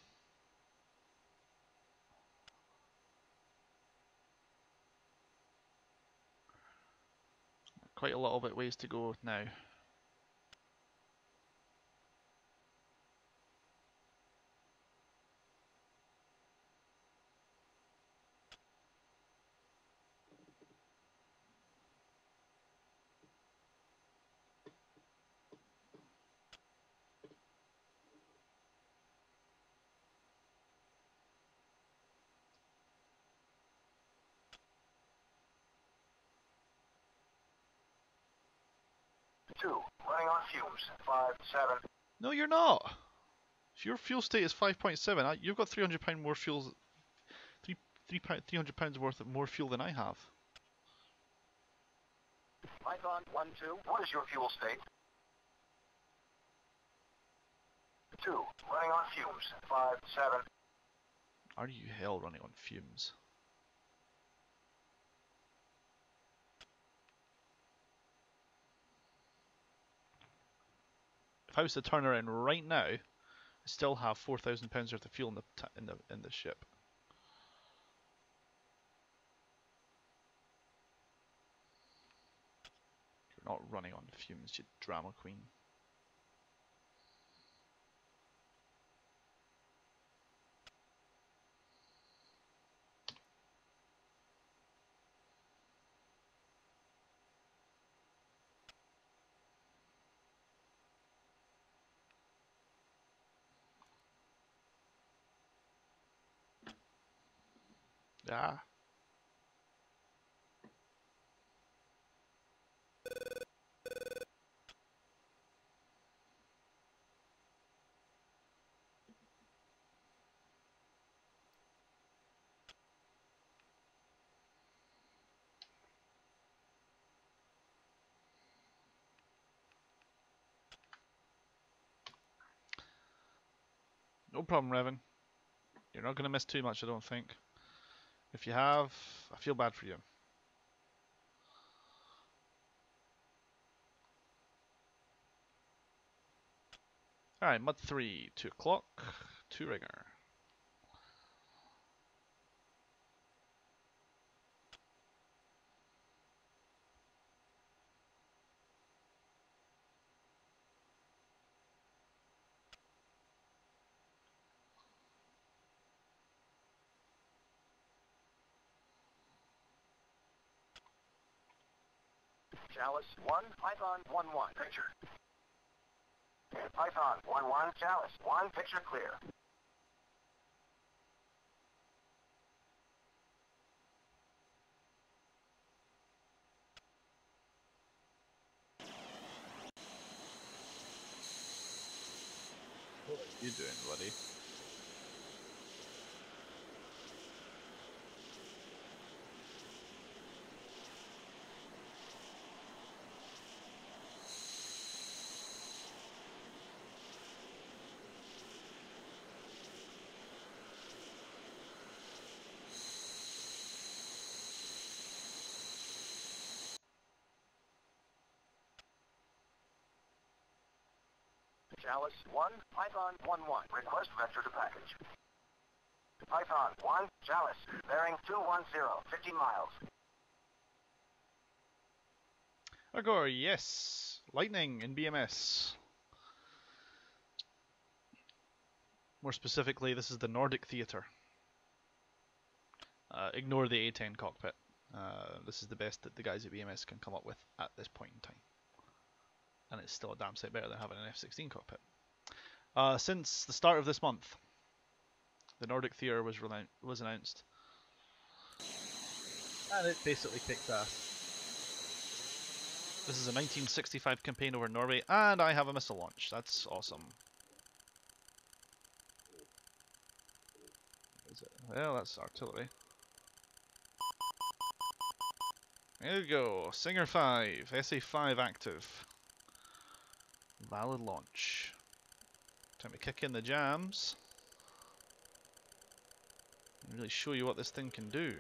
S1: Quite a little bit ways to go now.
S2: Two, running on fumes, 5, 7.
S1: No, you're not. If your fuel state is 5.7, you've got £300 more fuel, £300 worth of more fuel than I have.
S2: Python, 1, 2. What is your fuel state? 2, running on fumes, 5, 7.
S1: Are you hell running on fumes? If If I was to turn her in right now, I still have £4,000 worth of fuel in the ship. You're not running on fumes, you drama queen. Ah. No problem, Revan. You're not going to miss too much, I don't think. If you have, I feel bad for you. Alright, Mud 3, 2 o'clock, 2 ringer.
S2: Chalice 1, Python 1-1, picture. Python 1-1, Chalice 1, picture clear.
S1: What are you doing, buddy?
S2: Chalice 1, Python 1-1, request vector to package. Python 1, Chalice, bearing 210, 50 miles.
S1: Agor, yes. Lightning in BMS. More specifically, this is the Nordic Theater. Ignore the A10 cockpit. This is the best that the guys at BMS can come up with at this point in time. And it's still a damn sight better than having an F-16 cockpit. Since the start of this month, the Nordic Theater was announced. And it basically kicks ass. This is a 1965 campaign over Norway, and I have a missile launch. That's awesome. Is it? Well, that's artillery. There you go. Singer 5, SA5 active. Valid launch. Time to kick in the jams. And really show you what this thing can do.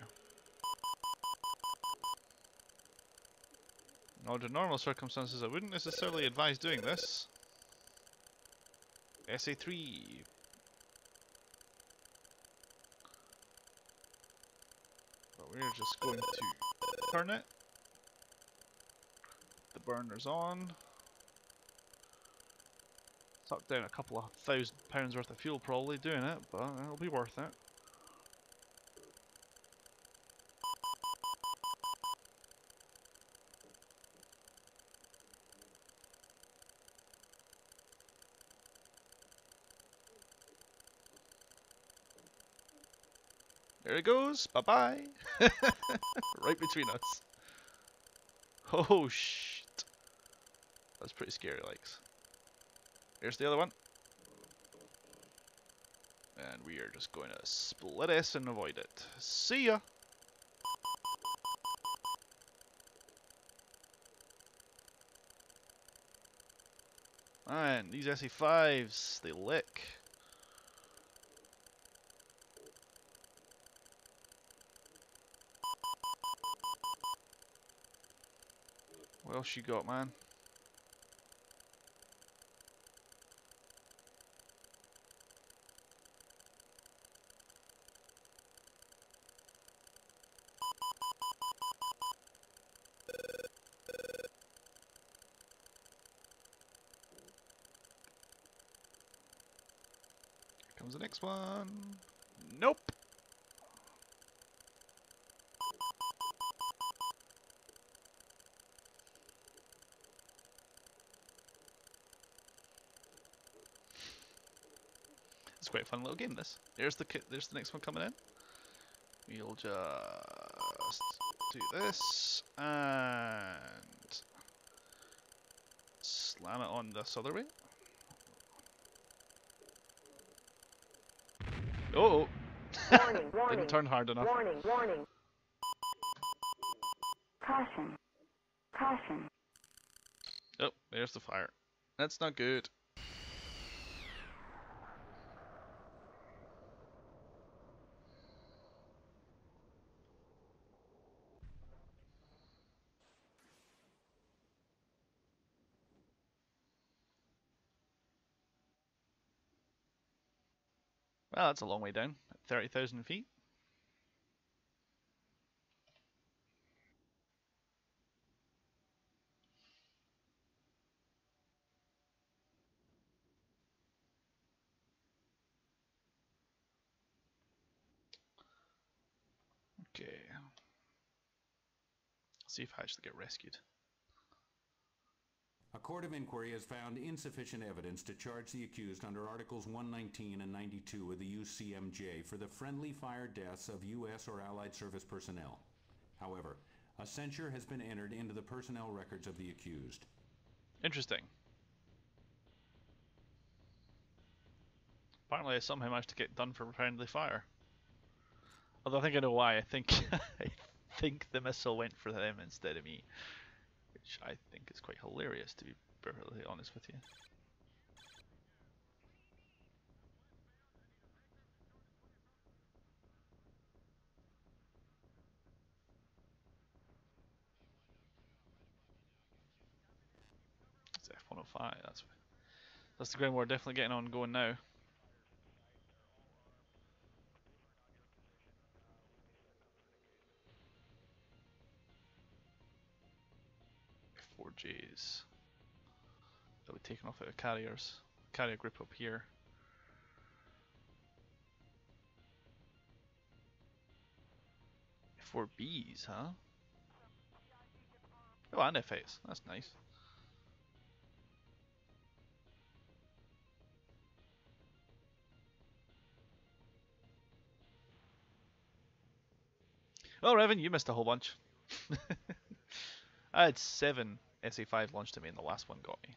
S1: Under normal circumstances, I wouldn't necessarily advise doing this. SA3. But we're just going to turn it. The burner's on. Suck down a couple of £1,000 worth of fuel probably doing it, but it'll be worth it. There it goes. Bye-bye. Right between us. Oh, shit. That's pretty scary, likes. Here's the other one. And we are just going to split S and avoid it. See ya! Man, these SE5s, they lick. What else you got, man? comes the next one. Nope. It's quite a fun little game. This. There's the next one coming in. We'll just do this and slam it on this other way. Oh!
S3: Warning, warning.
S1: Didn't turn hard enough.
S3: Warning, warning. Caution. Caution.
S1: Oh, there's the fire. That's not good. Well, that's a long way down. At 30,000 feet. Okay. See if I actually get rescued.
S4: A court of inquiry has found insufficient evidence to charge the accused under Articles 119 and 92 of the UCMJ for the friendly fire deaths of U.S. or Allied service personnel. However, a censure has been entered into the personnel records of the accused.
S1: Interesting. Apparently I somehow managed to get done for friendly fire. Although I think I know why. I think I think the missile went for them instead of me. Which I think is quite hilarious, to be perfectly honest with you. It's F-105, that's the ground we're definitely getting on going now. F4Js. That we've taken off out of carriers. Carrier group up here. F4Bs, huh? Oh, and F8s. That's nice. Well, Revan, you missed a whole bunch. I had 7 SA5 launched at me and the last one got me.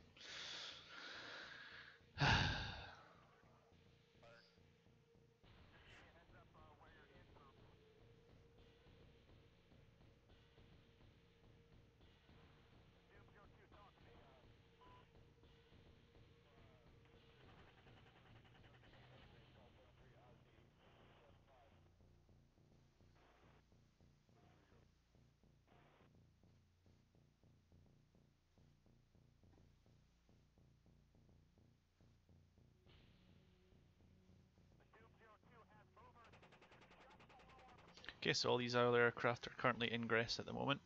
S1: Okay, so all these other aircraft are currently ingress at the moment.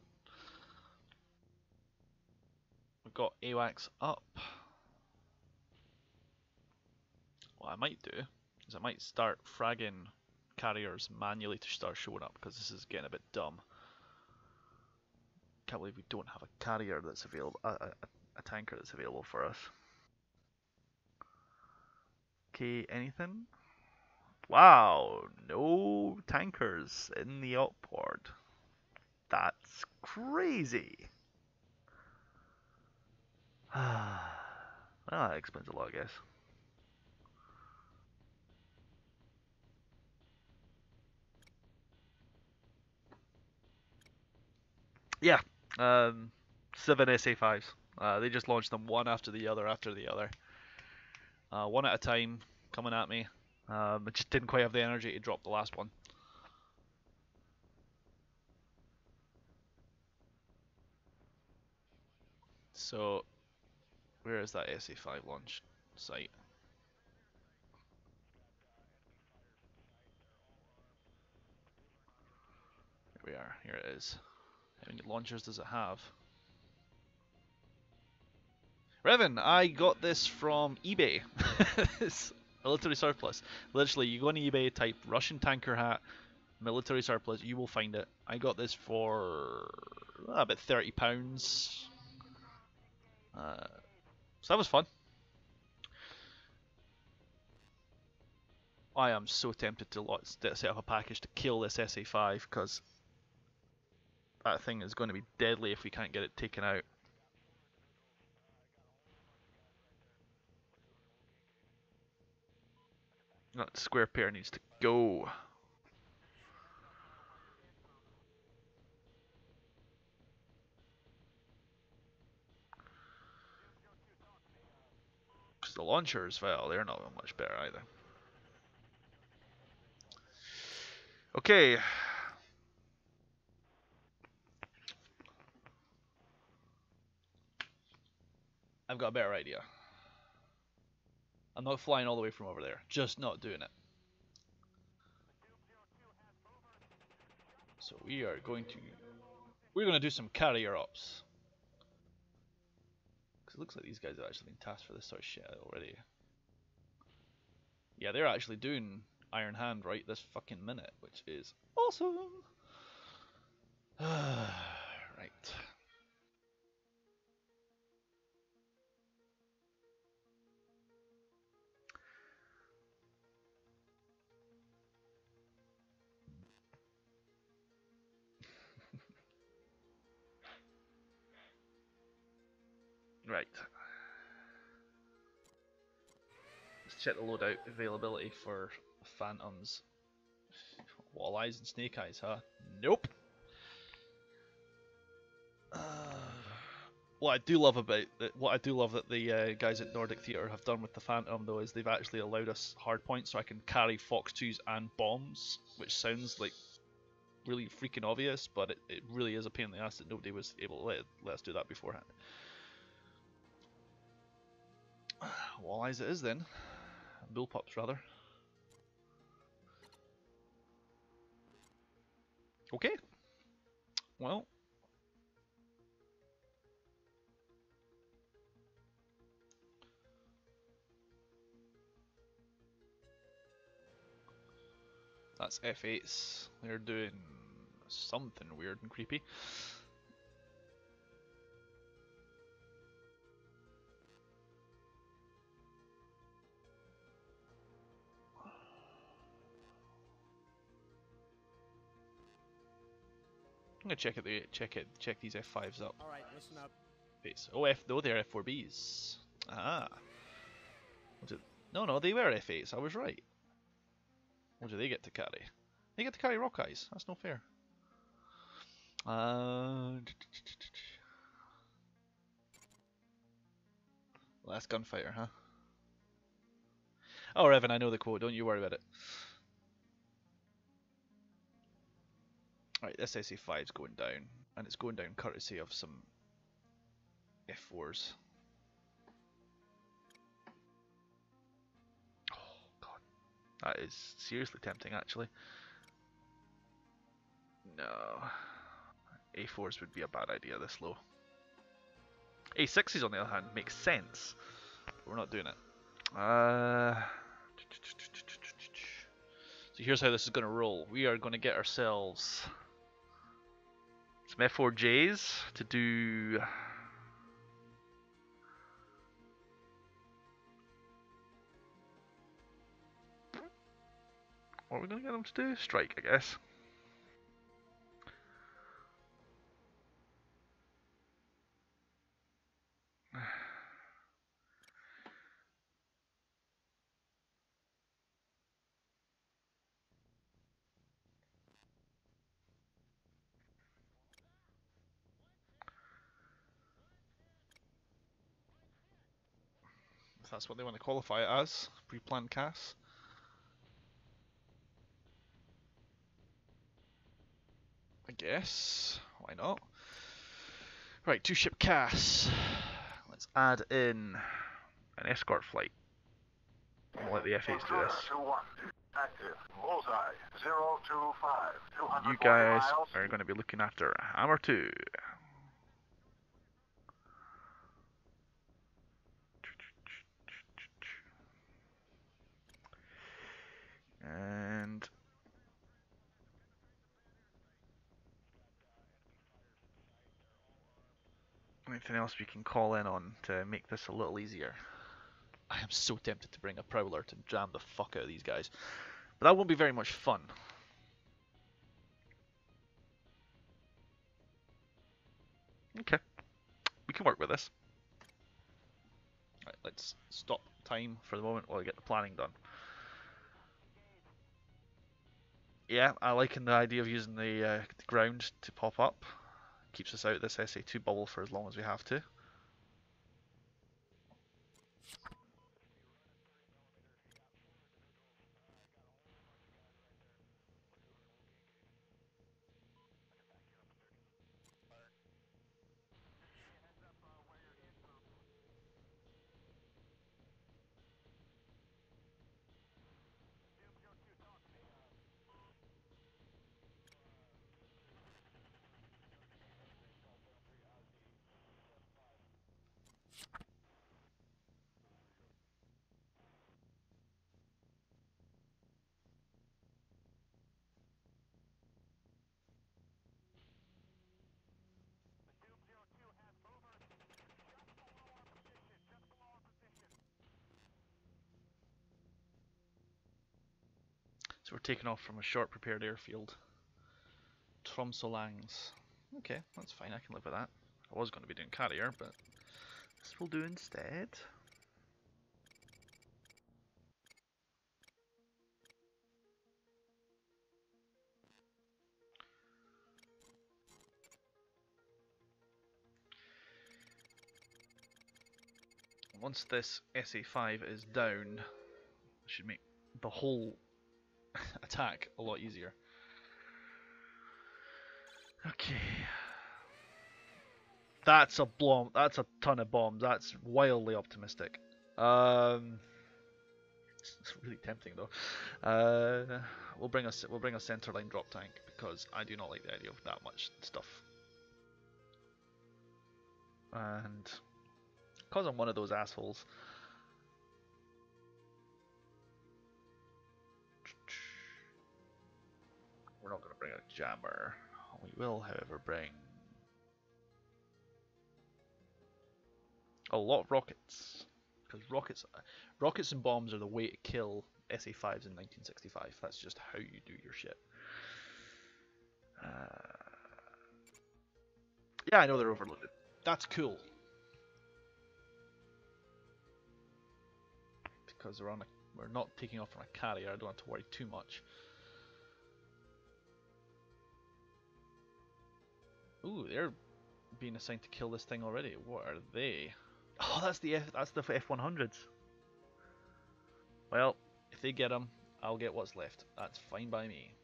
S1: We've got AWACS up. What I might do is I might start fragging carriers manually to start showing up, because this is getting a bit dumb. Can't believe we don't have a carrier that's available, a tanker that's available for us. Okay, anything? Wow, no tankers in the outboard. That's crazy. Well, that explains a lot, I guess. Yeah, 7 SA5s. They just launched them one after the other one at a time, coming at me. I just didn't quite have the energy to drop the last one. So, where is that SA5 launch site? Here we are, here it is. How many launchers does it have? Revan, I got this from eBay. Military surplus. Literally, you go on eBay, type Russian tanker hat, military surplus, you will find it. I got this for about £30. So that was fun. I am so tempted to set up a package to kill this SA5 because that thing is going to be deadly if we can't get it taken out. That square pair needs to go. Because the launchers, well, they're not much better either. Okay. I've got a better idea. I'm not flying all the way from over there. Just not doing it. So we're going to do some carrier ops. Because it looks like these guys have actually been tasked for this sort of shit already. Yeah, they're actually doing Iron Hand right this fucking minute, which is awesome. Right. Right. Let's check the loadout availability for Phantoms. Walleyes and Snake Eyes, huh? Nope. What I do love that the guys at Nordic Theater have done with the Phantom though is they've actually allowed us hardpoints so I can carry Fox 2s and bombs, which sounds like really freaking obvious, but it really is a pain in the ass that nobody was able to let us do that beforehand. Walleyes it is then. Bullpups rather. Okay. Well. That's F8s. They're doing something weird and creepy. I'm gonna check these F5s up.
S5: All right, listen up.
S1: No, they're F4Bs. Ah. No, they were F8s. I was right. What do they get to carry? They get to carry Rockeyes. That's no fair. Last gunfighter, huh? Oh, Evan, I know the quote. Don't you worry about it. Alright, this SA5's going down, and it's going down courtesy of some F4s. Oh, God. That is seriously tempting, actually. No. A4s would be a bad idea this low. A6s, on the other hand, makes sense. But we're not doing it. So here's how this is going to roll. We are going to get ourselves some F4Js to do what are we going to get them to do? Strike, I guess. If that's what they want to qualify it as, pre-planned CAS. I guess. Why not? Right, 2-ship CAS. Let's add in an escort flight. We'll let the F8s do this.
S2: Active. Bullseye. 025.
S1: You guys are going to be looking after Hammer 2. Anything else we can call in on to make this a little easier? I am so tempted to bring a Prowler to jam the fuck out of these guys. But that won't be very much fun. Okay. We can work with this. Right, let's stop time for the moment while we get the planning done. Yeah, I like the idea of using the ground to pop up. Keeps us out of this SA2 bubble for as long as we have to. So we're taking off from a short prepared airfield. Tromsolangs. Okay, that's fine, I can live with that. I was going to be doing carrier, but this will do instead. Once this SA5 is down, it should make the whole attack a lot easier. Okay. That's a bomb. That's a ton of bombs. That's wildly optimistic. It's really tempting though. We'll bring a center line drop tank because I do not like the idea of that much stuff. And because I'm one of those assholes, we're not going to bring a jammer. We will, however, bring a lot of rockets, because rockets and bombs are the way to kill SA5s in 1965. That's just how you do your shit. Yeah, I know they're overloaded. That's cool. Because we're not taking off on a carrier, I don't have to worry too much. Ooh, they're being assigned to kill this thing already. What are they? Oh, that's the F100s. Well, if they get them, I'll get what's left. That's fine by me.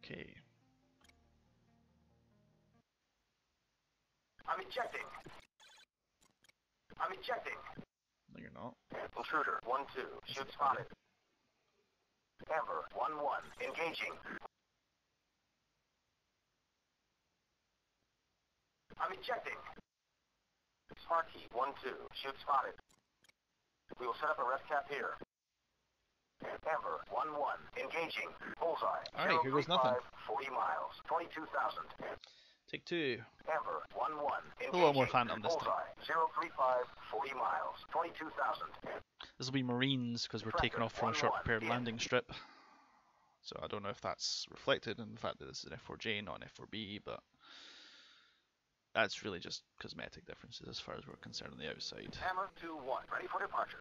S1: Okay.
S2: I'm ejecting. I'm ejecting.
S1: No, you're not.
S2: Intruder 1-2. Shoot spotted. Amber 1-1. Engaging. I'm ejecting. Sparky 1-2. Shoot spotted. We will set up a rest cap here. Amber 1-1. Engaging. Bullseye.
S1: Alright, here goes nothing.
S2: 40 miles. 22,000.
S1: Take two.
S2: Amber 1-1. Engaging.
S1: A little more Phantom this time.
S2: Bullseye. 035. 40 miles. 22,000.
S1: This will be Marines because we're taking off from a short prepared landing strip. So I don't know if that's reflected in the fact that this is an F4J, not an F4B, but that's really just cosmetic differences as far as we're concerned on the outside.
S2: Hammer 2-1. Ready for departure.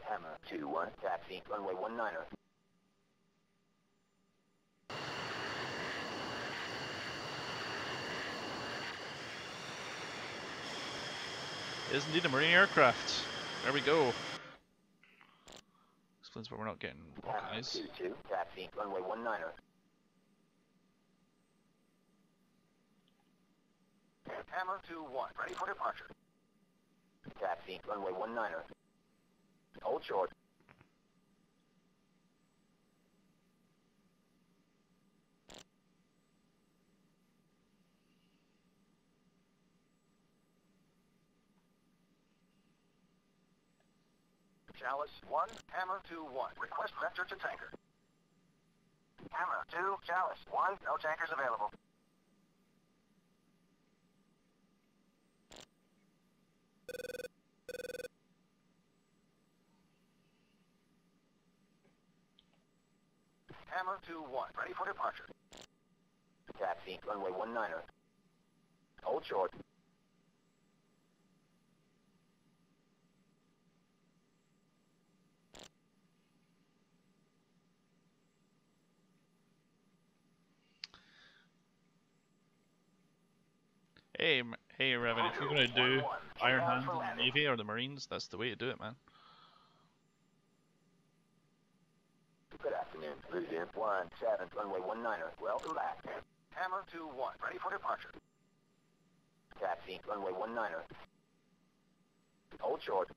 S2: Hammer 2-1. Taxi. Runway 19er.
S1: It is indeed a Marine aircraft. There we go. Explains why we're not getting rocket eyes.
S2: Hammer 2-2. Taxi. Runway 19er. Hammer 2-1. Ready for departure. Taxi. Runway 19er. Hold short. Chalice 1, Hammer 2-1. Request vector to tanker. Hammer 2, Chalice 1. No tankers available. Hammer 2-1. Ready for departure. Taxi, runway 19er. Hold short.
S1: Hey, Revan, if you're gonna do Iron Hands in the Navy or the Marines, that's the way to do it, man.
S2: Good afternoon. Lucian 17, runway 19er. Welcome back. Hammer 2-1. Ready for departure. Taxi, runway 19er. Hold short.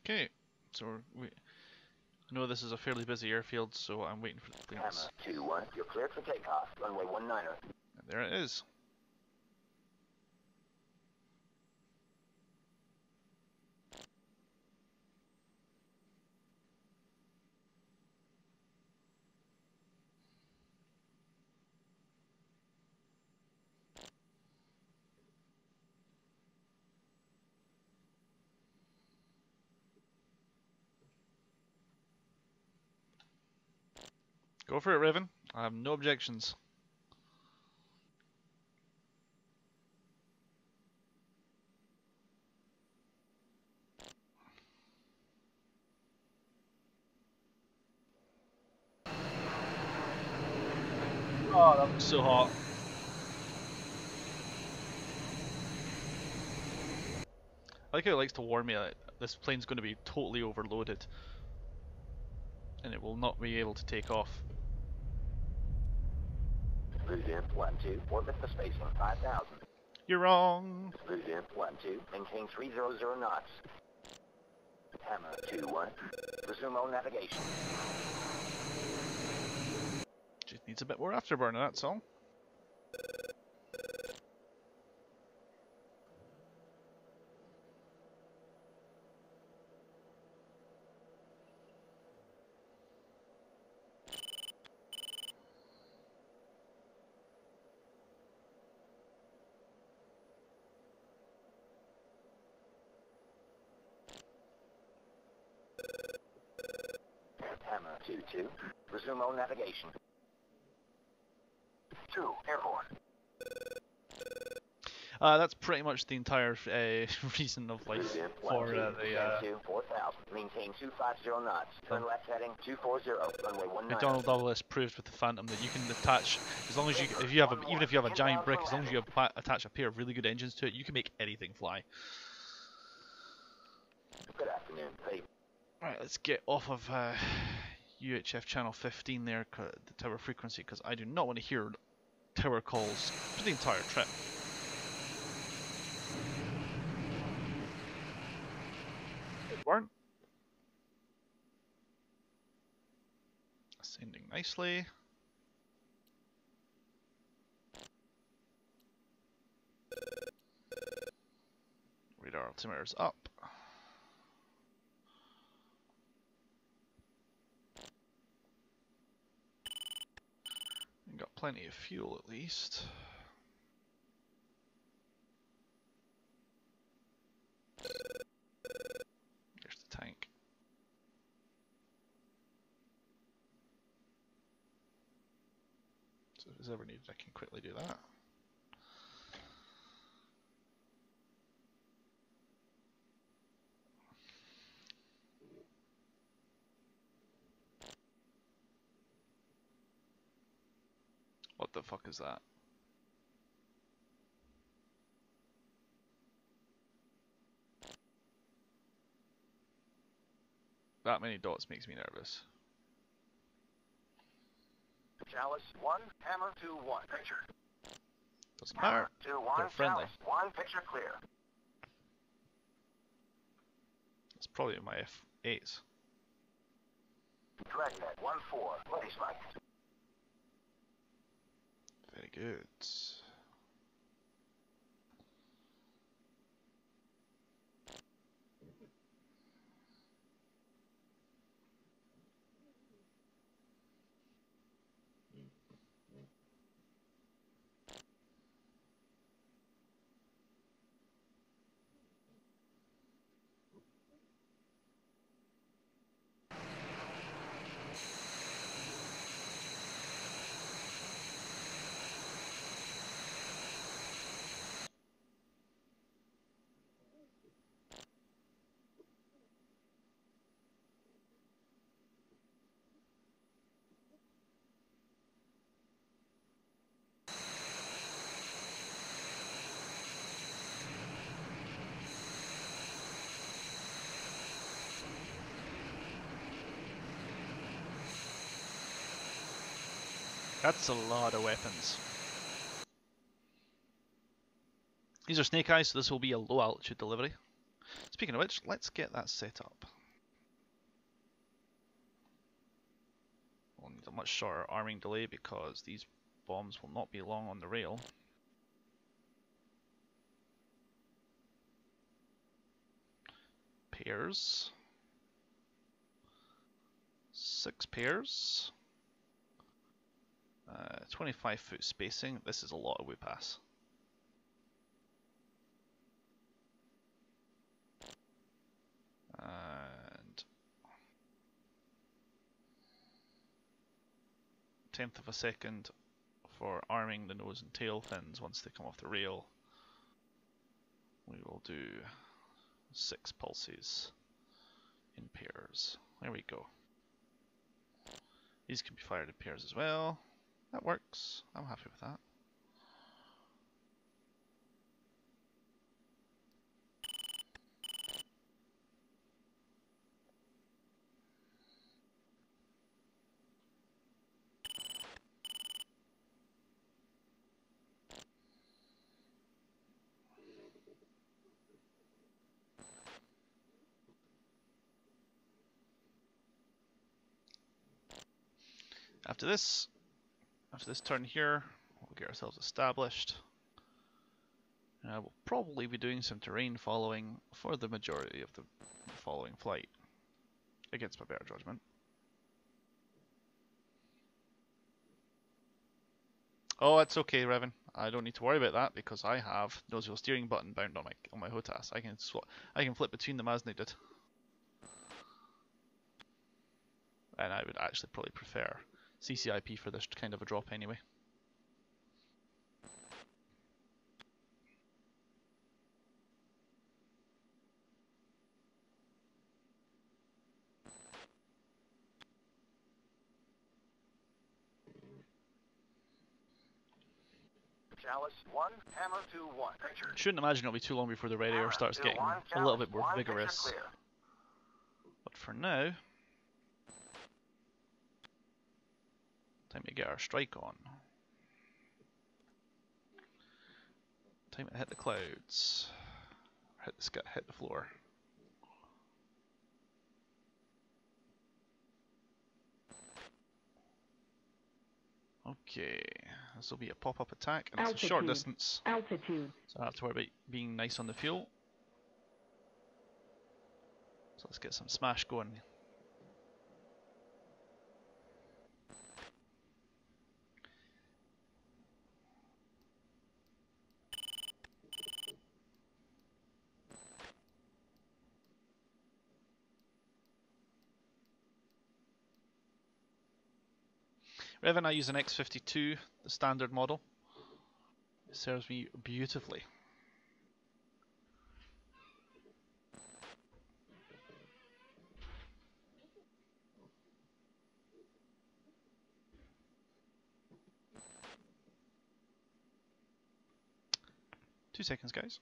S1: Okay, so I know this is a fairly busy airfield, so I'm waiting for the clearance.
S2: Hammer 2-1. You're cleared for takeoff. Runway 19er.
S1: And there it is. Go for it, Raven. I have no objections. Oh, that was so hot. I like how it likes to warn me that this plane's going to be totally overloaded and it will not be able to take off.
S2: Lucian 1-2. Orbit the spacing 5,000.
S1: You're wrong.
S2: Lucian 1-2. Maintain 300 knots. Hammer 2-1. Resume all navigation.
S1: Just needs a bit more afterburner, that's all.
S2: Hammer 2-2. Resume all navigation. 2. Airborne.
S1: That's pretty much the entire reason of life
S2: Lucian
S1: for
S2: 1-2.
S1: the
S2: 4,000. Maintain 250 knots. Turn left heading 240. Runway 19.
S1: McDonnell Douglas proved with the Phantom that you can attach, as long as you, if you have a, even if you have a giant brick, as long as you attach a pair of really good engines to it, you can make anything fly.
S2: Good afternoon. Ready.
S1: Right, let's get off of UHF channel 15 there, the tower frequency, because I do not want to hear tower calls for the entire trip. Good burn. Ascending nicely. Radar altimeter's up. Got plenty of fuel at least. There's the tank. So if it's ever needed, I can quickly do that. What the fuck is that? That many dots makes me nervous.
S2: Chalice 1. Hammer 2-1. Picture.
S1: Doesn't matter.
S2: 2-1.
S1: They're friendly.
S2: Chalice 1. Picture clear.
S1: It's probably my F8s.
S2: Dragnet 1-4, ready strike.
S1: Very good. That's a lot of weapons. These are snake eyes, so this will be a low altitude delivery. Speaking of which, let's get that set up. We'll need a much shorter arming delay because these bombs will not be long on the rail. Pairs. 6 pairs. 25-foot spacing. This is a lot of way pass. And 1/10 of a second for arming the nose and tail fins once they come off the rail. We will do 6 pulses in pairs. There we go. These can be fired in pairs as well. That works. I'm happy with that. After this turn here, we'll get ourselves established. We'll probably be doing some terrain following for the majority of the following flight, against my better judgment. Oh, it's okay, Revan. I don't need to worry about that because I have nose wheel steering button bound on my HOTAS. I can flip between them as needed. And I would actually probably prefer CCIP for this kind of a drop anyway.
S2: Chalice 1, Hammer 2-1.
S1: Shouldn't imagine it'll be too long before the red air starts getting a little bit more vigorous. But for now, time to get our strike on. Time to hit the clouds. Hit the floor. Okay, this will be a pop-up attack, and it's a short distance.
S3: Altitude.
S1: So I don't have to worry about being nice on the fuel. So let's get some smash going. Revan, I use an X52, the standard model. It serves me beautifully. Two seconds, guys.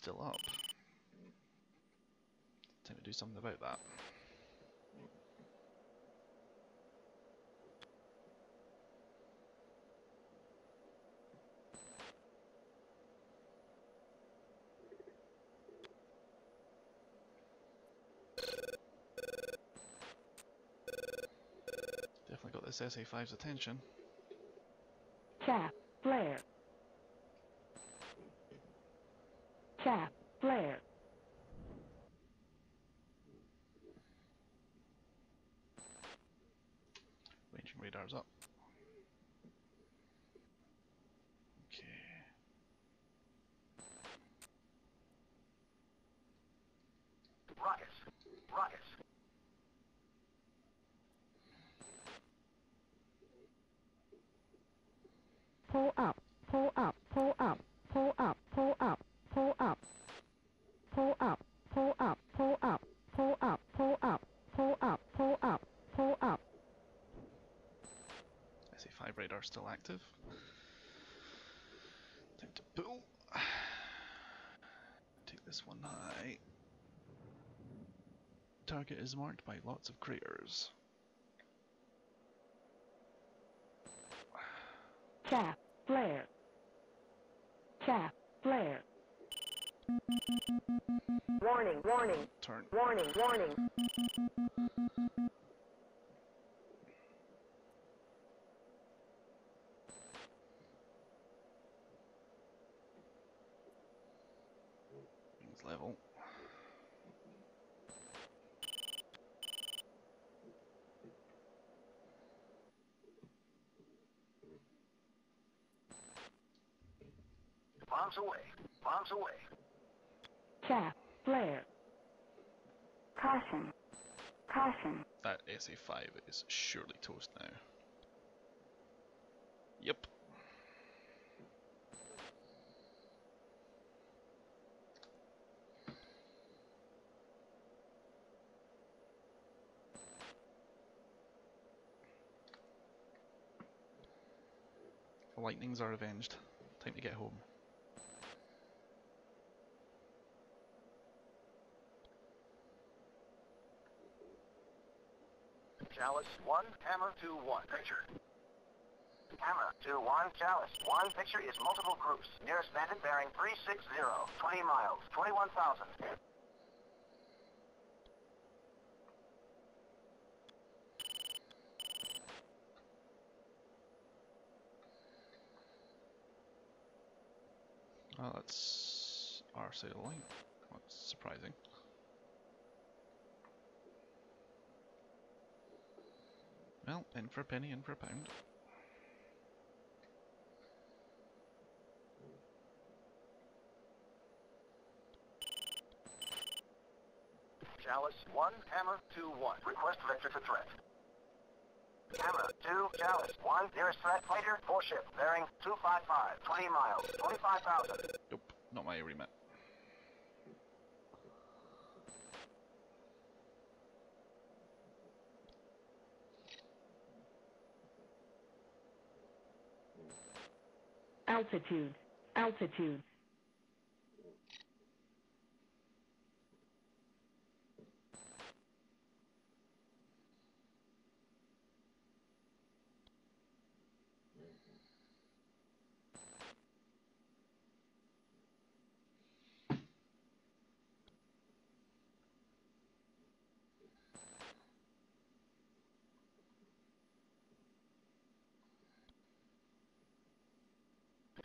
S1: still up. Time to do something about that. Definitely got this SA5's attention.
S3: Chaff, flare. Chaff, flare.
S1: Ranging radar's up. Okay.
S2: Rockets. Rockets.
S3: Pull up, pull up, pull up, pull up, pull up, pull up. Pull up, pull up, pull up, pull up, pull up, pull up, pull up, pull up.
S1: SA5 radar still active. Time to pull. Take this one high. Target is marked by lots of craters.
S3: Chaff, flare. Chaff, flare. Warning, warning,
S1: Turn.
S3: warning, warning.
S1: Wings level.
S2: Bombs away. Bombs away.
S3: Chaff, flare. Caution, caution.
S1: That SA5 is surely toast now. Yep. The lightnings are avenged. Time to get home.
S2: Chalice 1, Hammer 2-1. Picture. Hammer 2-1, Chalice 1. Picture is multiple groups. Nearest bandit bearing 360. 20 miles. 21,000.
S1: Oh, that's our side of the line. That's surprising. Well, in for a penny, in for a pound.
S2: Chalice 1, Hammer 2-1. Request vector to threat. Hammer 2, Chalice 1. Nearest threat fighter, 4-ship, bearing 255. 20 miles. 25,000.
S1: Nope, not my remit.
S3: Altitude, altitude.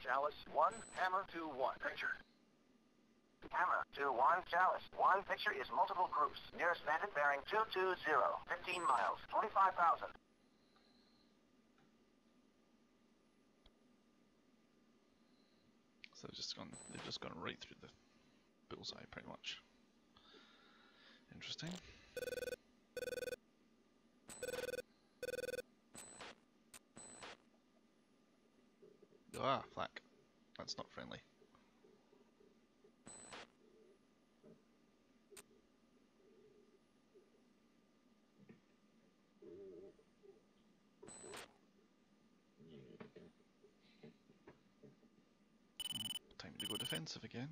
S2: Chalice 1, Hammer 2-1. Picture. Hammer 2-1, Chalice 1. Picture is multiple groups. Nearest bandit bearing 220. 15 miles. 25,000.
S1: So they've just gone right through the bullseye, pretty much. Interesting. Ah, flak. That's not friendly. Time to go defensive again.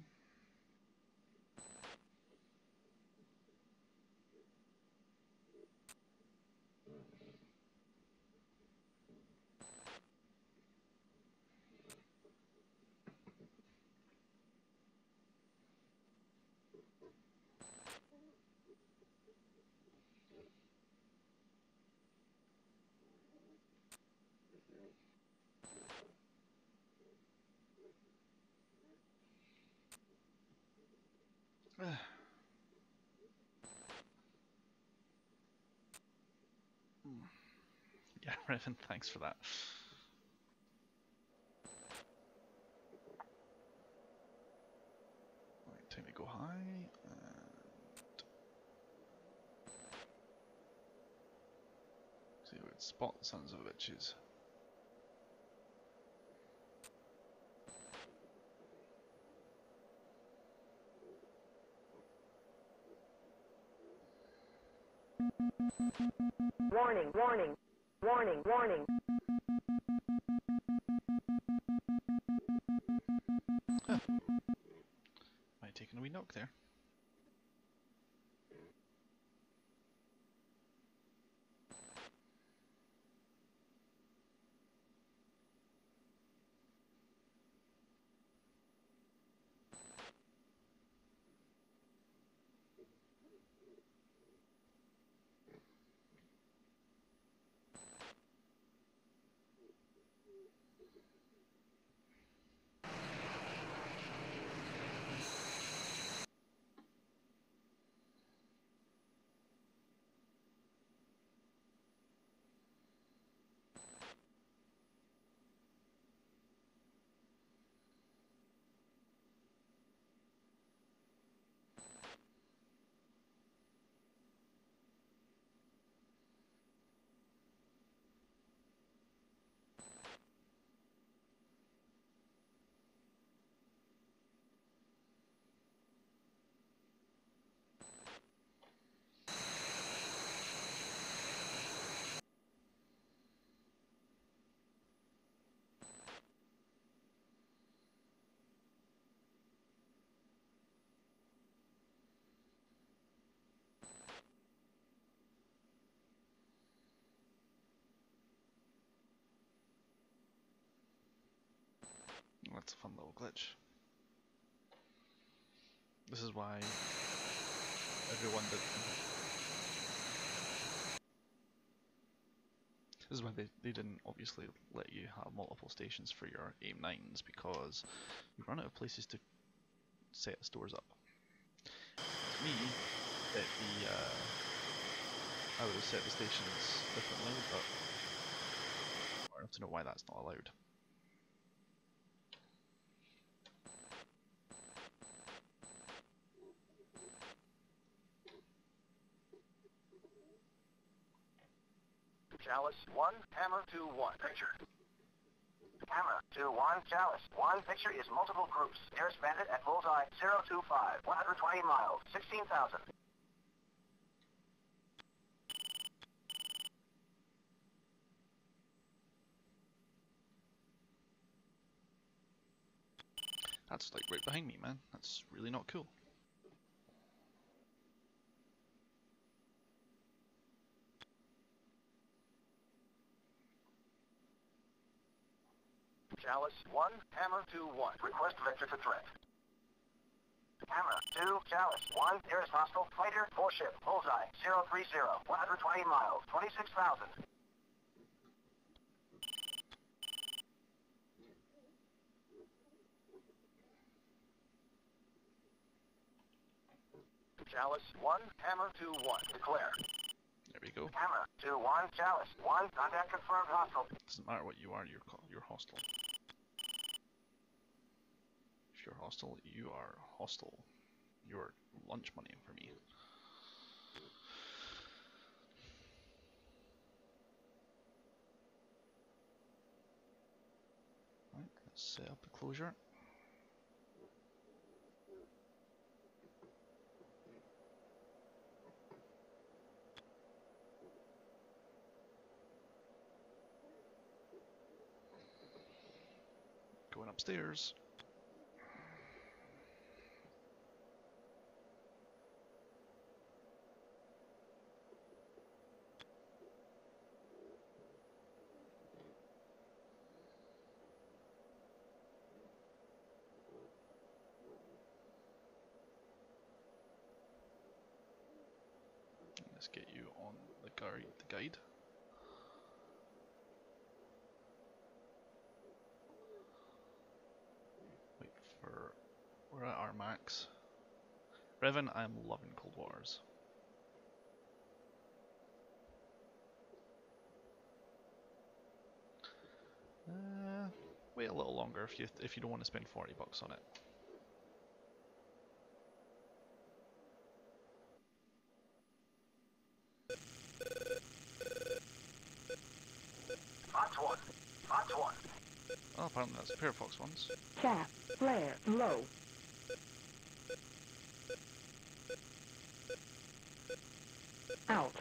S1: Yeah, Revan, thanks for that. Right, time to go high. See if we can spot the sons of bitches.
S3: Warning, warning, warning, warning.
S1: Huh. Might have taken a wee knock there. That's a fun little glitch. This is why everyone did. This is why they didn't obviously let you have multiple stations for your aim 9s, because you run out of places to set stores up. To me, that I would have set the stations differently, but I have to know why that's not allowed.
S2: Chalice 1, Hammer 2, 1. Picture. Hammer 2, 1, Chalice 1. Picture is multiple groups. Nearest bandit at bullseye 025. 120 miles. 16,000.
S1: That's like right behind me, man. That's really not cool.
S2: Chalice 1, Hammer 2, 1. Request vector to threat. Hammer 2, Chalice 1. Nearest hostile fighter 4 ship. Bullseye 030. 120 miles. 26,000. Chalice 1, Hammer 2, 1. Declare.
S1: There we go.
S2: Hammer 2, 1, Chalice 1. Contact confirmed hostile.
S1: Doesn't matter what you are, you're hostile. If you're hostile, you are hostile. You're lunch money for me. Right, let's set up the closure. Going upstairs. Let's get you on the guide. Wait for... We're at our max. Revan, I'm loving Cold Wars. Wait a little longer if you don't want to spend $40 on it.
S2: Fox 1. Fox 1.
S1: Oh, apparently that's a pair of Fox ones.
S3: Chaff, flare, low. Out.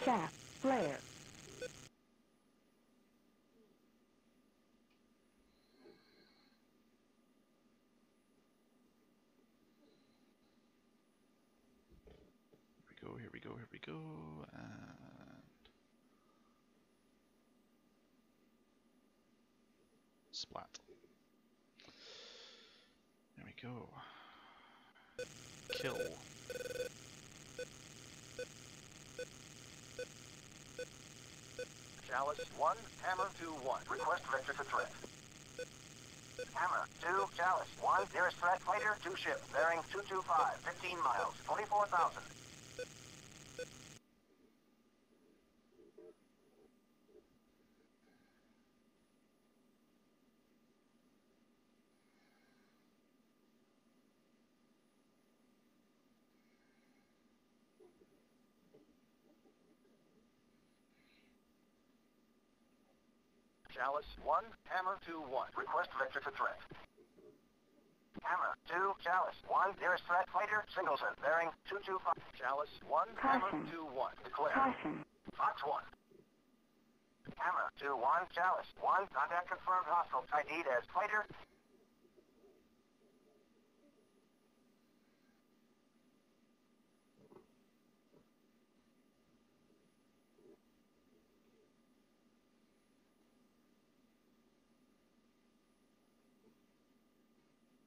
S3: Chaff, flare.
S1: Here we go, here we go, and splat. There we go. Kill.
S2: Chalice 1, Hammer 2-1. Request vector to threat. Hammer 2, Chalice 1. Nearest threat fighter, 2 ship. Bearing 225, 15 miles, 44,000. Chalice 1, Hammer 2-1. Request vector to threat. Hammer 2, Chalice 1. Nearest threat fighter, Singleton. Bearing 225. Chalice 1, Hammer
S3: Caution.
S2: 2-1. Declare.
S3: Caution.
S2: Fox 1. Hammer 2-1. Chalice 1. Contact confirmed. Hostile. ID'd as fighter.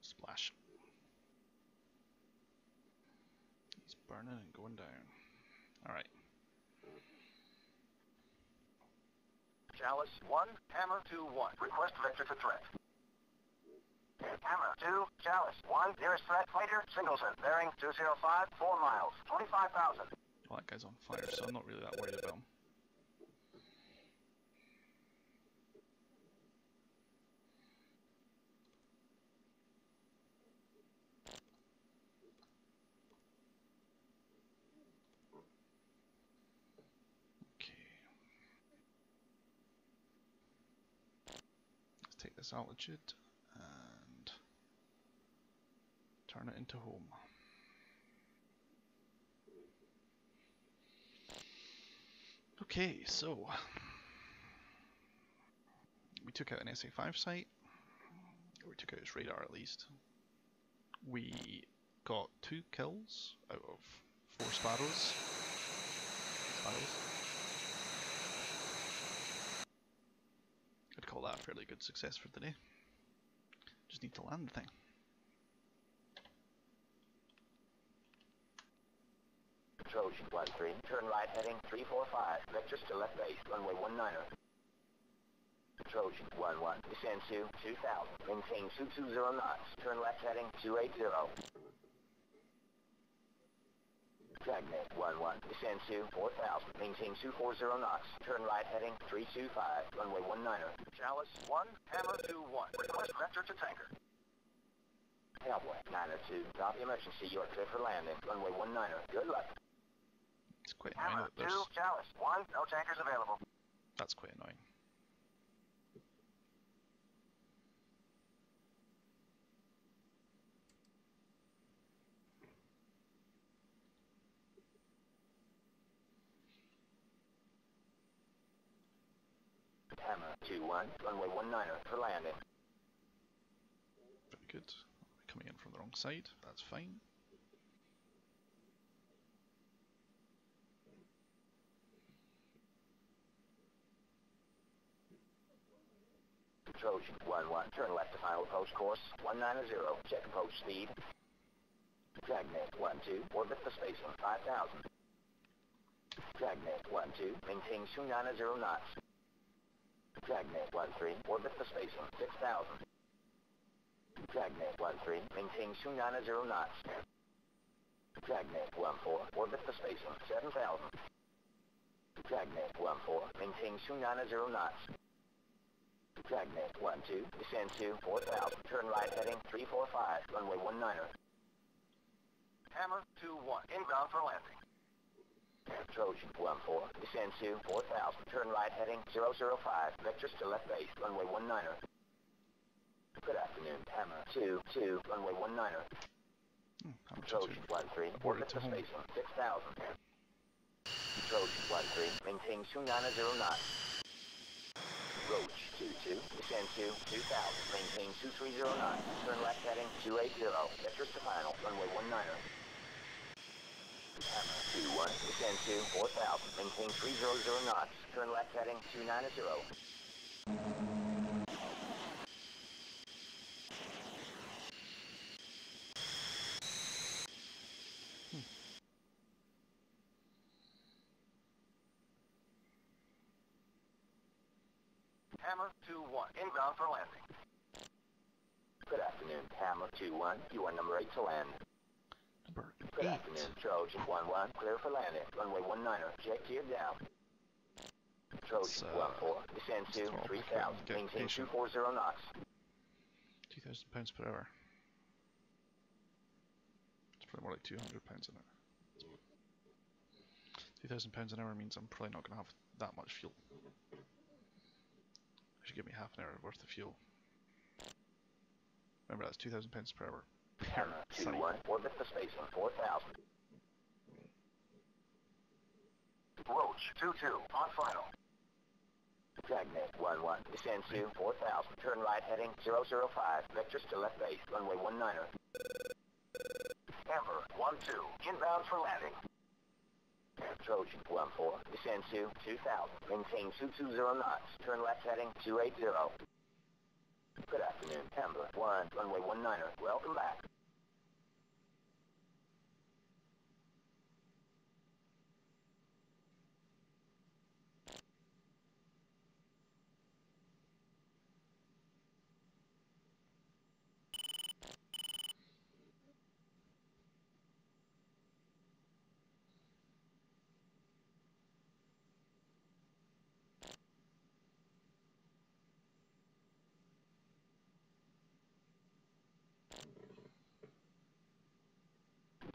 S1: Splash. He's burning and going down. Alright.
S2: Chalice 1, Hammer 2-1. Request vector to threat. Hammer 2, Chalice 1. Nearest threat fighter, Singleton. Bearing 205, 4 miles, 25,000.
S1: Well, that guy's on fire, so I'm not really that worried about him. Take this altitude and turn it into home. Okay, so we took out an SA-5 site, or we took out its radar at least. We got 2 kills out of 4 sparrows. I'd call that a fairly good success for today. Just need to land the thing.
S2: Trojan 1-3. Turn right heading 345. Vector to left base. Runway 19er. Trojan 1-1. Descend to 2000. Maintain 220 knots. Turn left heading 280. Dragnet 1-1. Descend to 4000. Maintain 240 knots. Turn right heading 325. Runway 19er. Chalice 1, Hammer 2-1. Request vector to tanker. Cowboy 902. Drop emergency. You're clear for landing. Runway 19er. Good luck.
S1: It's quite annoying
S2: Hammer
S1: that
S2: 2, Chalice 1. No tankers available.
S1: That's quite annoying.
S2: Hammer 2-1. Runway 19er for landing.
S1: Very good. Coming in from the wrong side. That's fine.
S2: Trojan 1-1. Turn left to final approach course 190. Check approach speed. Dragnet 1-2. Orbit the spacing 5000. Dragnet 1-2. Maintain 290 knots. Dragnet 1-3. Orbit the spacing 6000. Dragnet 13, maintain 290 knots. Dragnet 14, orbit the station 7000. Dragnet 14, maintain 290 knots. Dragnet 12, descend to 4000, turn right heading 345, runway 19er. Hammer 21, inbound for landing. Trojan 14, descend to 4000, turn right heading 005, vectors to left base, runway 19er. Good afternoon, Hammer 22, runway 19er. Trojan 13, orbit the station 6000. Trojan 13, maintain 290 knots. Roach 22, descend to 2000, maintain 230 knots, turn left heading 280, vectors to final, runway 19er. Hammer 21, descend to 4000, maintain 300 knots, turn left heading 290. Hammer 21, inbound for landing. Good afternoon, Hammer 21, you are number 8 to land.
S1: Number
S2: Good
S1: 8.
S2: afternoon, Trojan 11, clear for landing, runway 19er, jet gear down. Trojan 14, descend to 3000, maintain 240 knots.
S1: £2,000 per hour. It's probably more like £200 an hour. £2,000 an hour means I'm probably not going to have that much fuel. Should give me half an hour worth of fuel. Remember, that's £2,000 per hour.
S2: Hammer 21, orbit the station 4000. Roach 22, on final. Dragnet 11, descend to 4000, turn right heading 005, vectors to left base, runway 19er. Amber 12, inbound for landing. Trojan 14, descend to 2000, maintain 220 knots, turn left heading 280. Good afternoon, Amber 1, runway 19er, welcome back.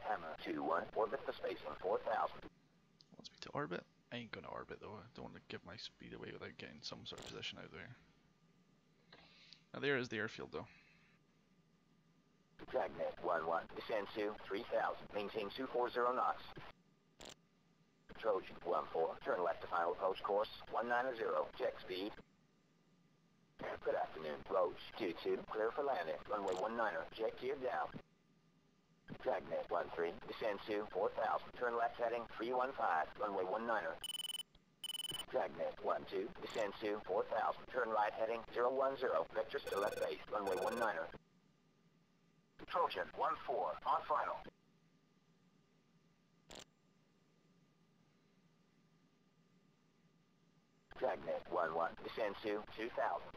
S2: Hammer 21, orbit the station 4000.
S1: Wants me to orbit? I ain't gonna orbit though. I don't want to give my speed away without getting some sort of position out there. Now there is the airfield though.
S2: Dragnet 11, descend to 3000, maintain 240 knots. Trojan 14, turn left to final approach course 190, check speed. Good afternoon, Roach 22, clear for landing, runway 19er, jet gear down. Dragnet 13, descend to 4000, turn left heading 315, runway 19er. Dragnet 12, descend to 4000, turn right heading 010, vectors to left base, runway 19er. Trojan 14, on final. Dragnet 11, descend to 2000,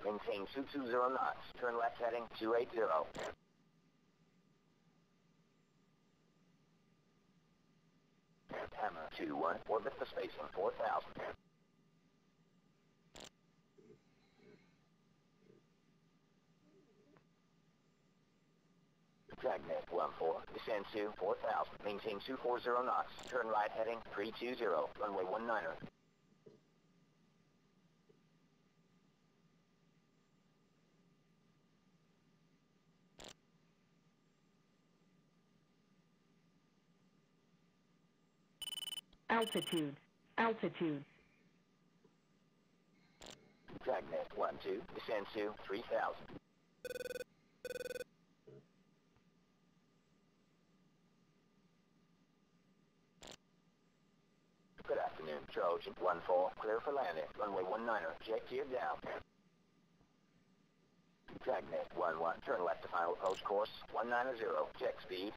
S2: maintain 220 knots, turn left heading 280. Hammer 21, orbit the station 4000. Dragnet 14, descend to 4000, maintain 240 knots, turn right heading 320, runway 19er.
S3: Altitude. Altitude.
S2: Dragnet 12, descend to 3000. Good afternoon, Trojan 14, clear for landing, runway 19er, jet gear down. Dragnet 11, turn left to final approach course 190, check speed.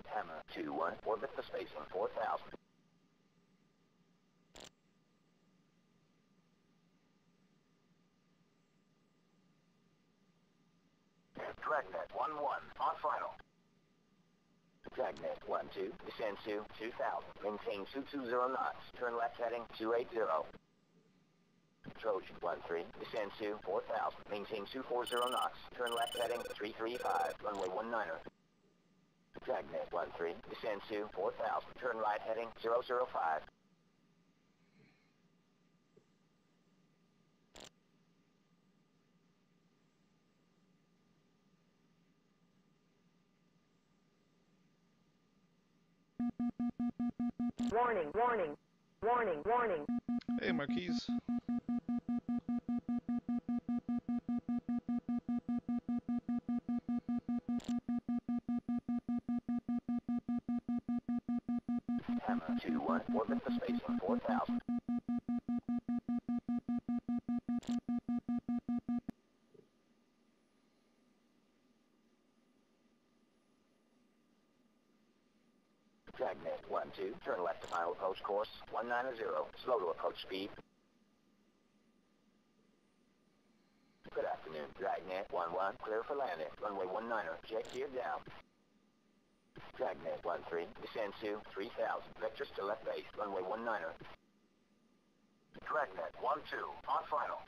S2: Hammer 21, orbit the station 4000. Dragnet 1-1, on final. Dragnet 1-2, descend to 2000, maintain 220 knots, turn left heading 280. Trojan 1-3, descend to 4000, maintain 240 knots, turn left heading 335, runway 19er. Dragnet 1-3, descend to 4000, turn right heading 005.
S3: Warning, warning, warning, warning.
S1: Hey, Marquise.
S2: Hammer 2-1, orbit the spacing 4000. Dragnet 1-2, turn left to final approach course 190, slow to approach speed. Good afternoon, Dragnet 1-1, clear for landing, runway 19er, jet gear down. Dragnet 1-3, descend to 3000, vectors to left base, runway 19er. Dragnet 1-2, on final.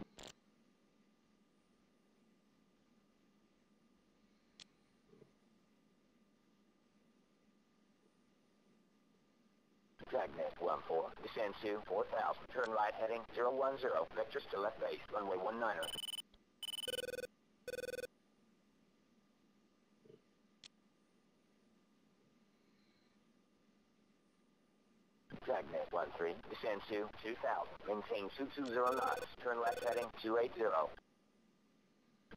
S2: Dragnet 1-4, descend to 4000, turn right heading 010, vectors to left base, runway 19er. Dragnet 1-3, descend to 2000, maintain 220 knots, turn left heading 280.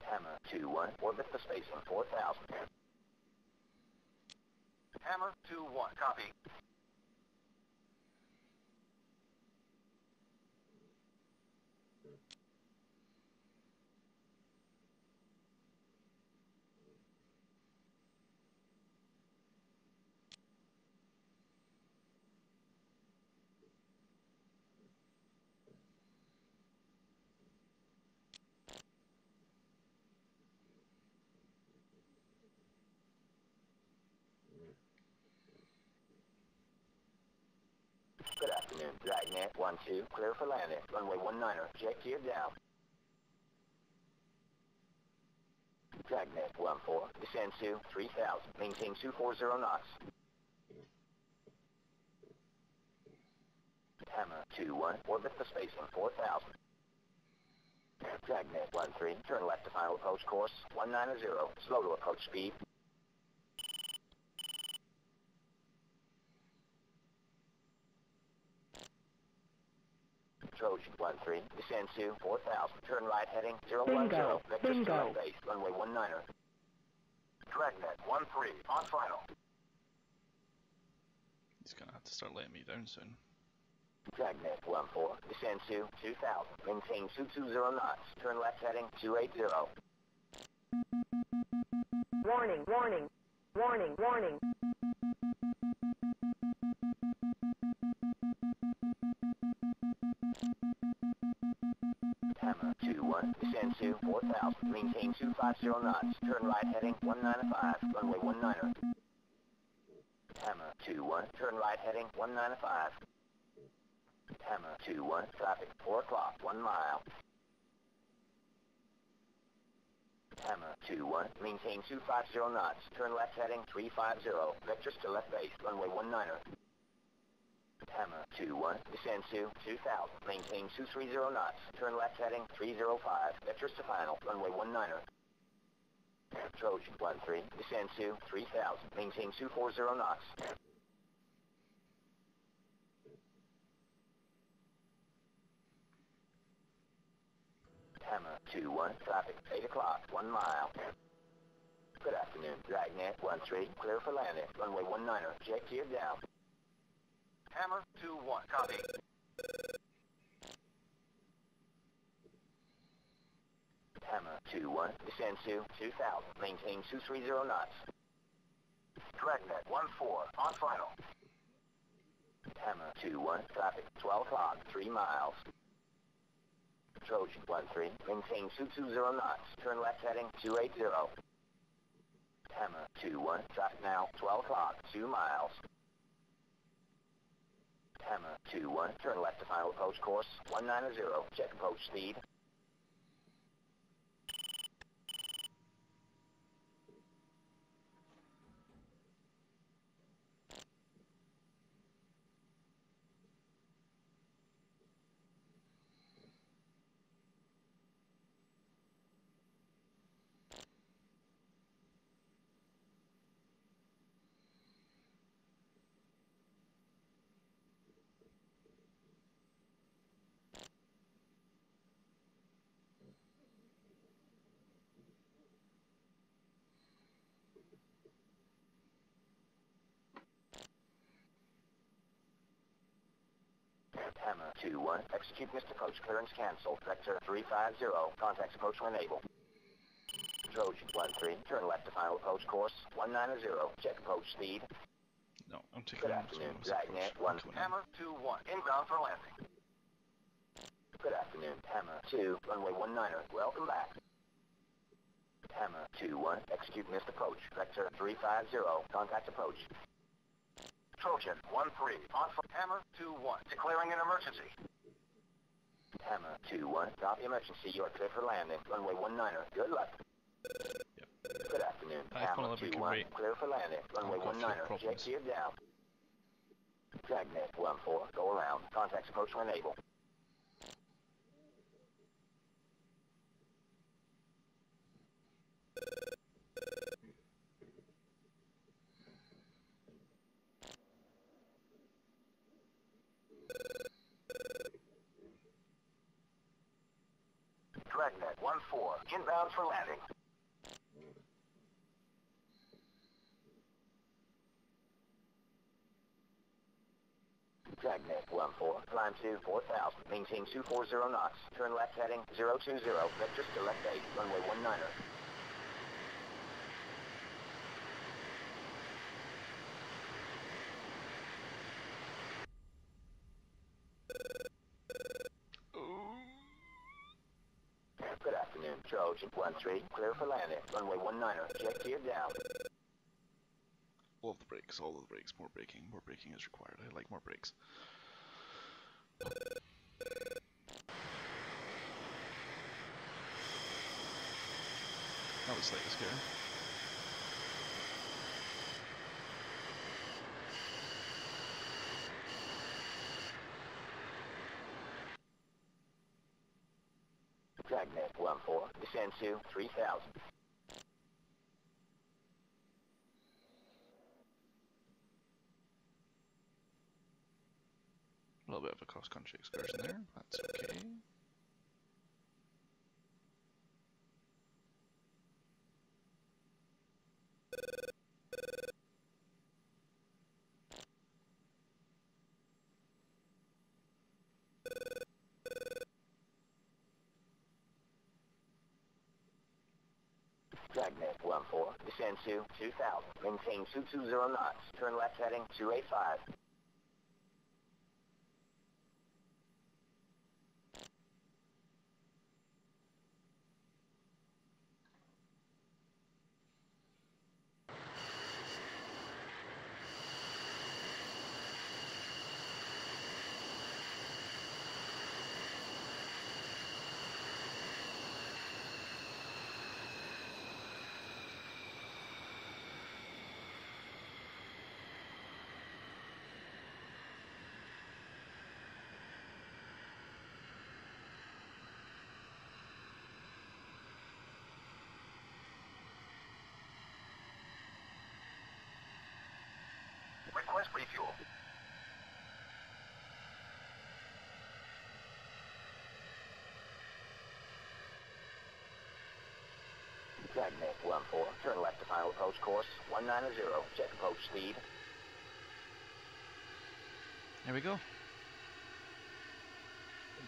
S2: Hammer 2-1, orbit the spacing 4000. Hammer 2-1, copy. Good afternoon, Dragnet 1-2, clear for landing, runway 19er, jet gear down. Dragnet 1-4, descend to 3000, maintain 240 knots. Hammer 2-1, orbit the spacing 4000. Dragnet 1-3, turn left to final approach course 190, slow to approach speed. Trojan 1-3, descend to 4000, turn right heading 010,
S3: Bingo,
S2: vectors to
S3: bingo.
S2: left base, runway 19er. Dragnet 1-3, on final.
S1: He's gonna have to start letting me down soon.
S2: Dragnet 1-4, descend to 2000, maintain 220 knots, turn left heading 280.
S3: Warning, warning, warning, warning.
S2: Hammer 2-1, descend to 4000, maintain 250 knots, turn right heading 195, runway 19er. Hammer 2-1, turn right heading 195. Hammer 2-1, traffic 4 o'clock, 1 mile. Hammer 2-1, maintain 250 knots, turn left heading 350, vectors to left base, runway 19er. Hammer 2-1, descend to 2000, maintain 230 knots, turn left heading 305, vectors to final, runway 19er. Trojan 1-3, descend to 3000, maintain 240 knots. Hammer 2-1, traffic 8 o'clock, 1 mile. Good afternoon, Dragnet 1-3, clear for landing, runway 19er, jet gear down. Hammer 2-1, copy. Hammer 2-1, descend to 2000, maintain 230 knots. Dragnet 1-4, on final. Hammer 2-1, traffic 12 o'clock, 3 miles. Trojan 1-3, maintain 220 knots, turn left heading 280. 21, traffic now, 12 o'clock, 2 miles. Hammer 21, turn left to final approach course, 190, check approach speed. Hammer 21, execute missed approach, clearance cancelled, vector 350, contacts approach when able. Trojan 13, turn left to final approach course, 190, check approach speed.
S1: No, I'm taking
S2: Good afternoon, Dragnet 1. Hammer 21, inbound for landing. Good afternoon, Hammer 2, runway 19, welcome back. Hammer 21, execute missed approach, vector 350, contact approach. Trojan 13, on for Hammer 21, declaring an emergency. Hammer 21, copy emergency, you are clear for landing, runway 19, good luck.
S1: Yep.
S2: Good afternoon,
S1: I
S2: Hammer
S1: thought we
S2: 21,
S1: can
S2: clear for landing, runway
S1: I've got a few
S2: 19, jet
S1: problems.
S2: gear down. Dragnet 14, go around, contacts approach when able. Dragnet 14, inbound for landing. Dragnet 14, climb to 4,000, maintain 240 knots, turn left heading 020, vector to left 8, runway 19. Good afternoon, Trojan 13, clear for landing, runway 19, jet gear down.
S1: All of the brakes, all of the brakes, more braking is required. I like more brakes. That was slightly scary.
S2: Dragnet 14, descend to 3,000.
S1: A little bit of a cross-country excursion there. That's okay.
S2: Dragnet 14, descend to 2,000, maintain 220 knots, turn left heading 285. Request refuel. Dragnet 14, turn left to final approach course, 190, check approach speed.
S1: There we go.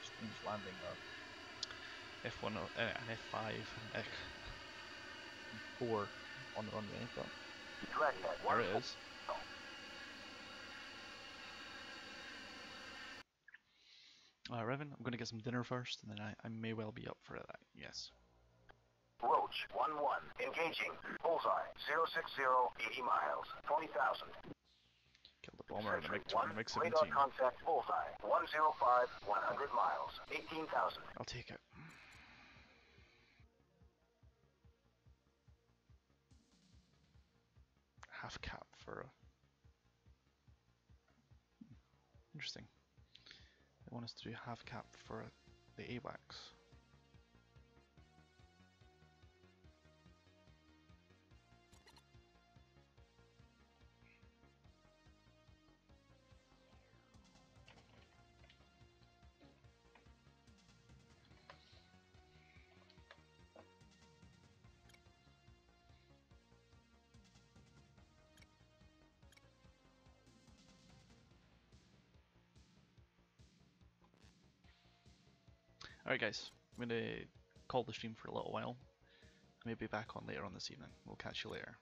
S1: Strange landing F1 and F5 and F4 on the runway, but
S2: Dragnet
S1: there
S2: 14.
S1: it is. Revan, I'm going to get some dinner first, and then I may well be up for that, yes.
S2: Roach 1-1. Engaging. Bullseye 060, 80 miles. 20,000.
S1: Kill the bomber on the
S2: Sentry 1.
S1: MiG-17.
S2: Radar contact Bullseye 105, 100 miles. 18,000.
S1: I'll take it. Half cap for a... Interesting. They want us to do half cap for the AWACS. Alright guys, I'm going to call the stream for a little while. I may be back on later on this evening. We'll catch you later.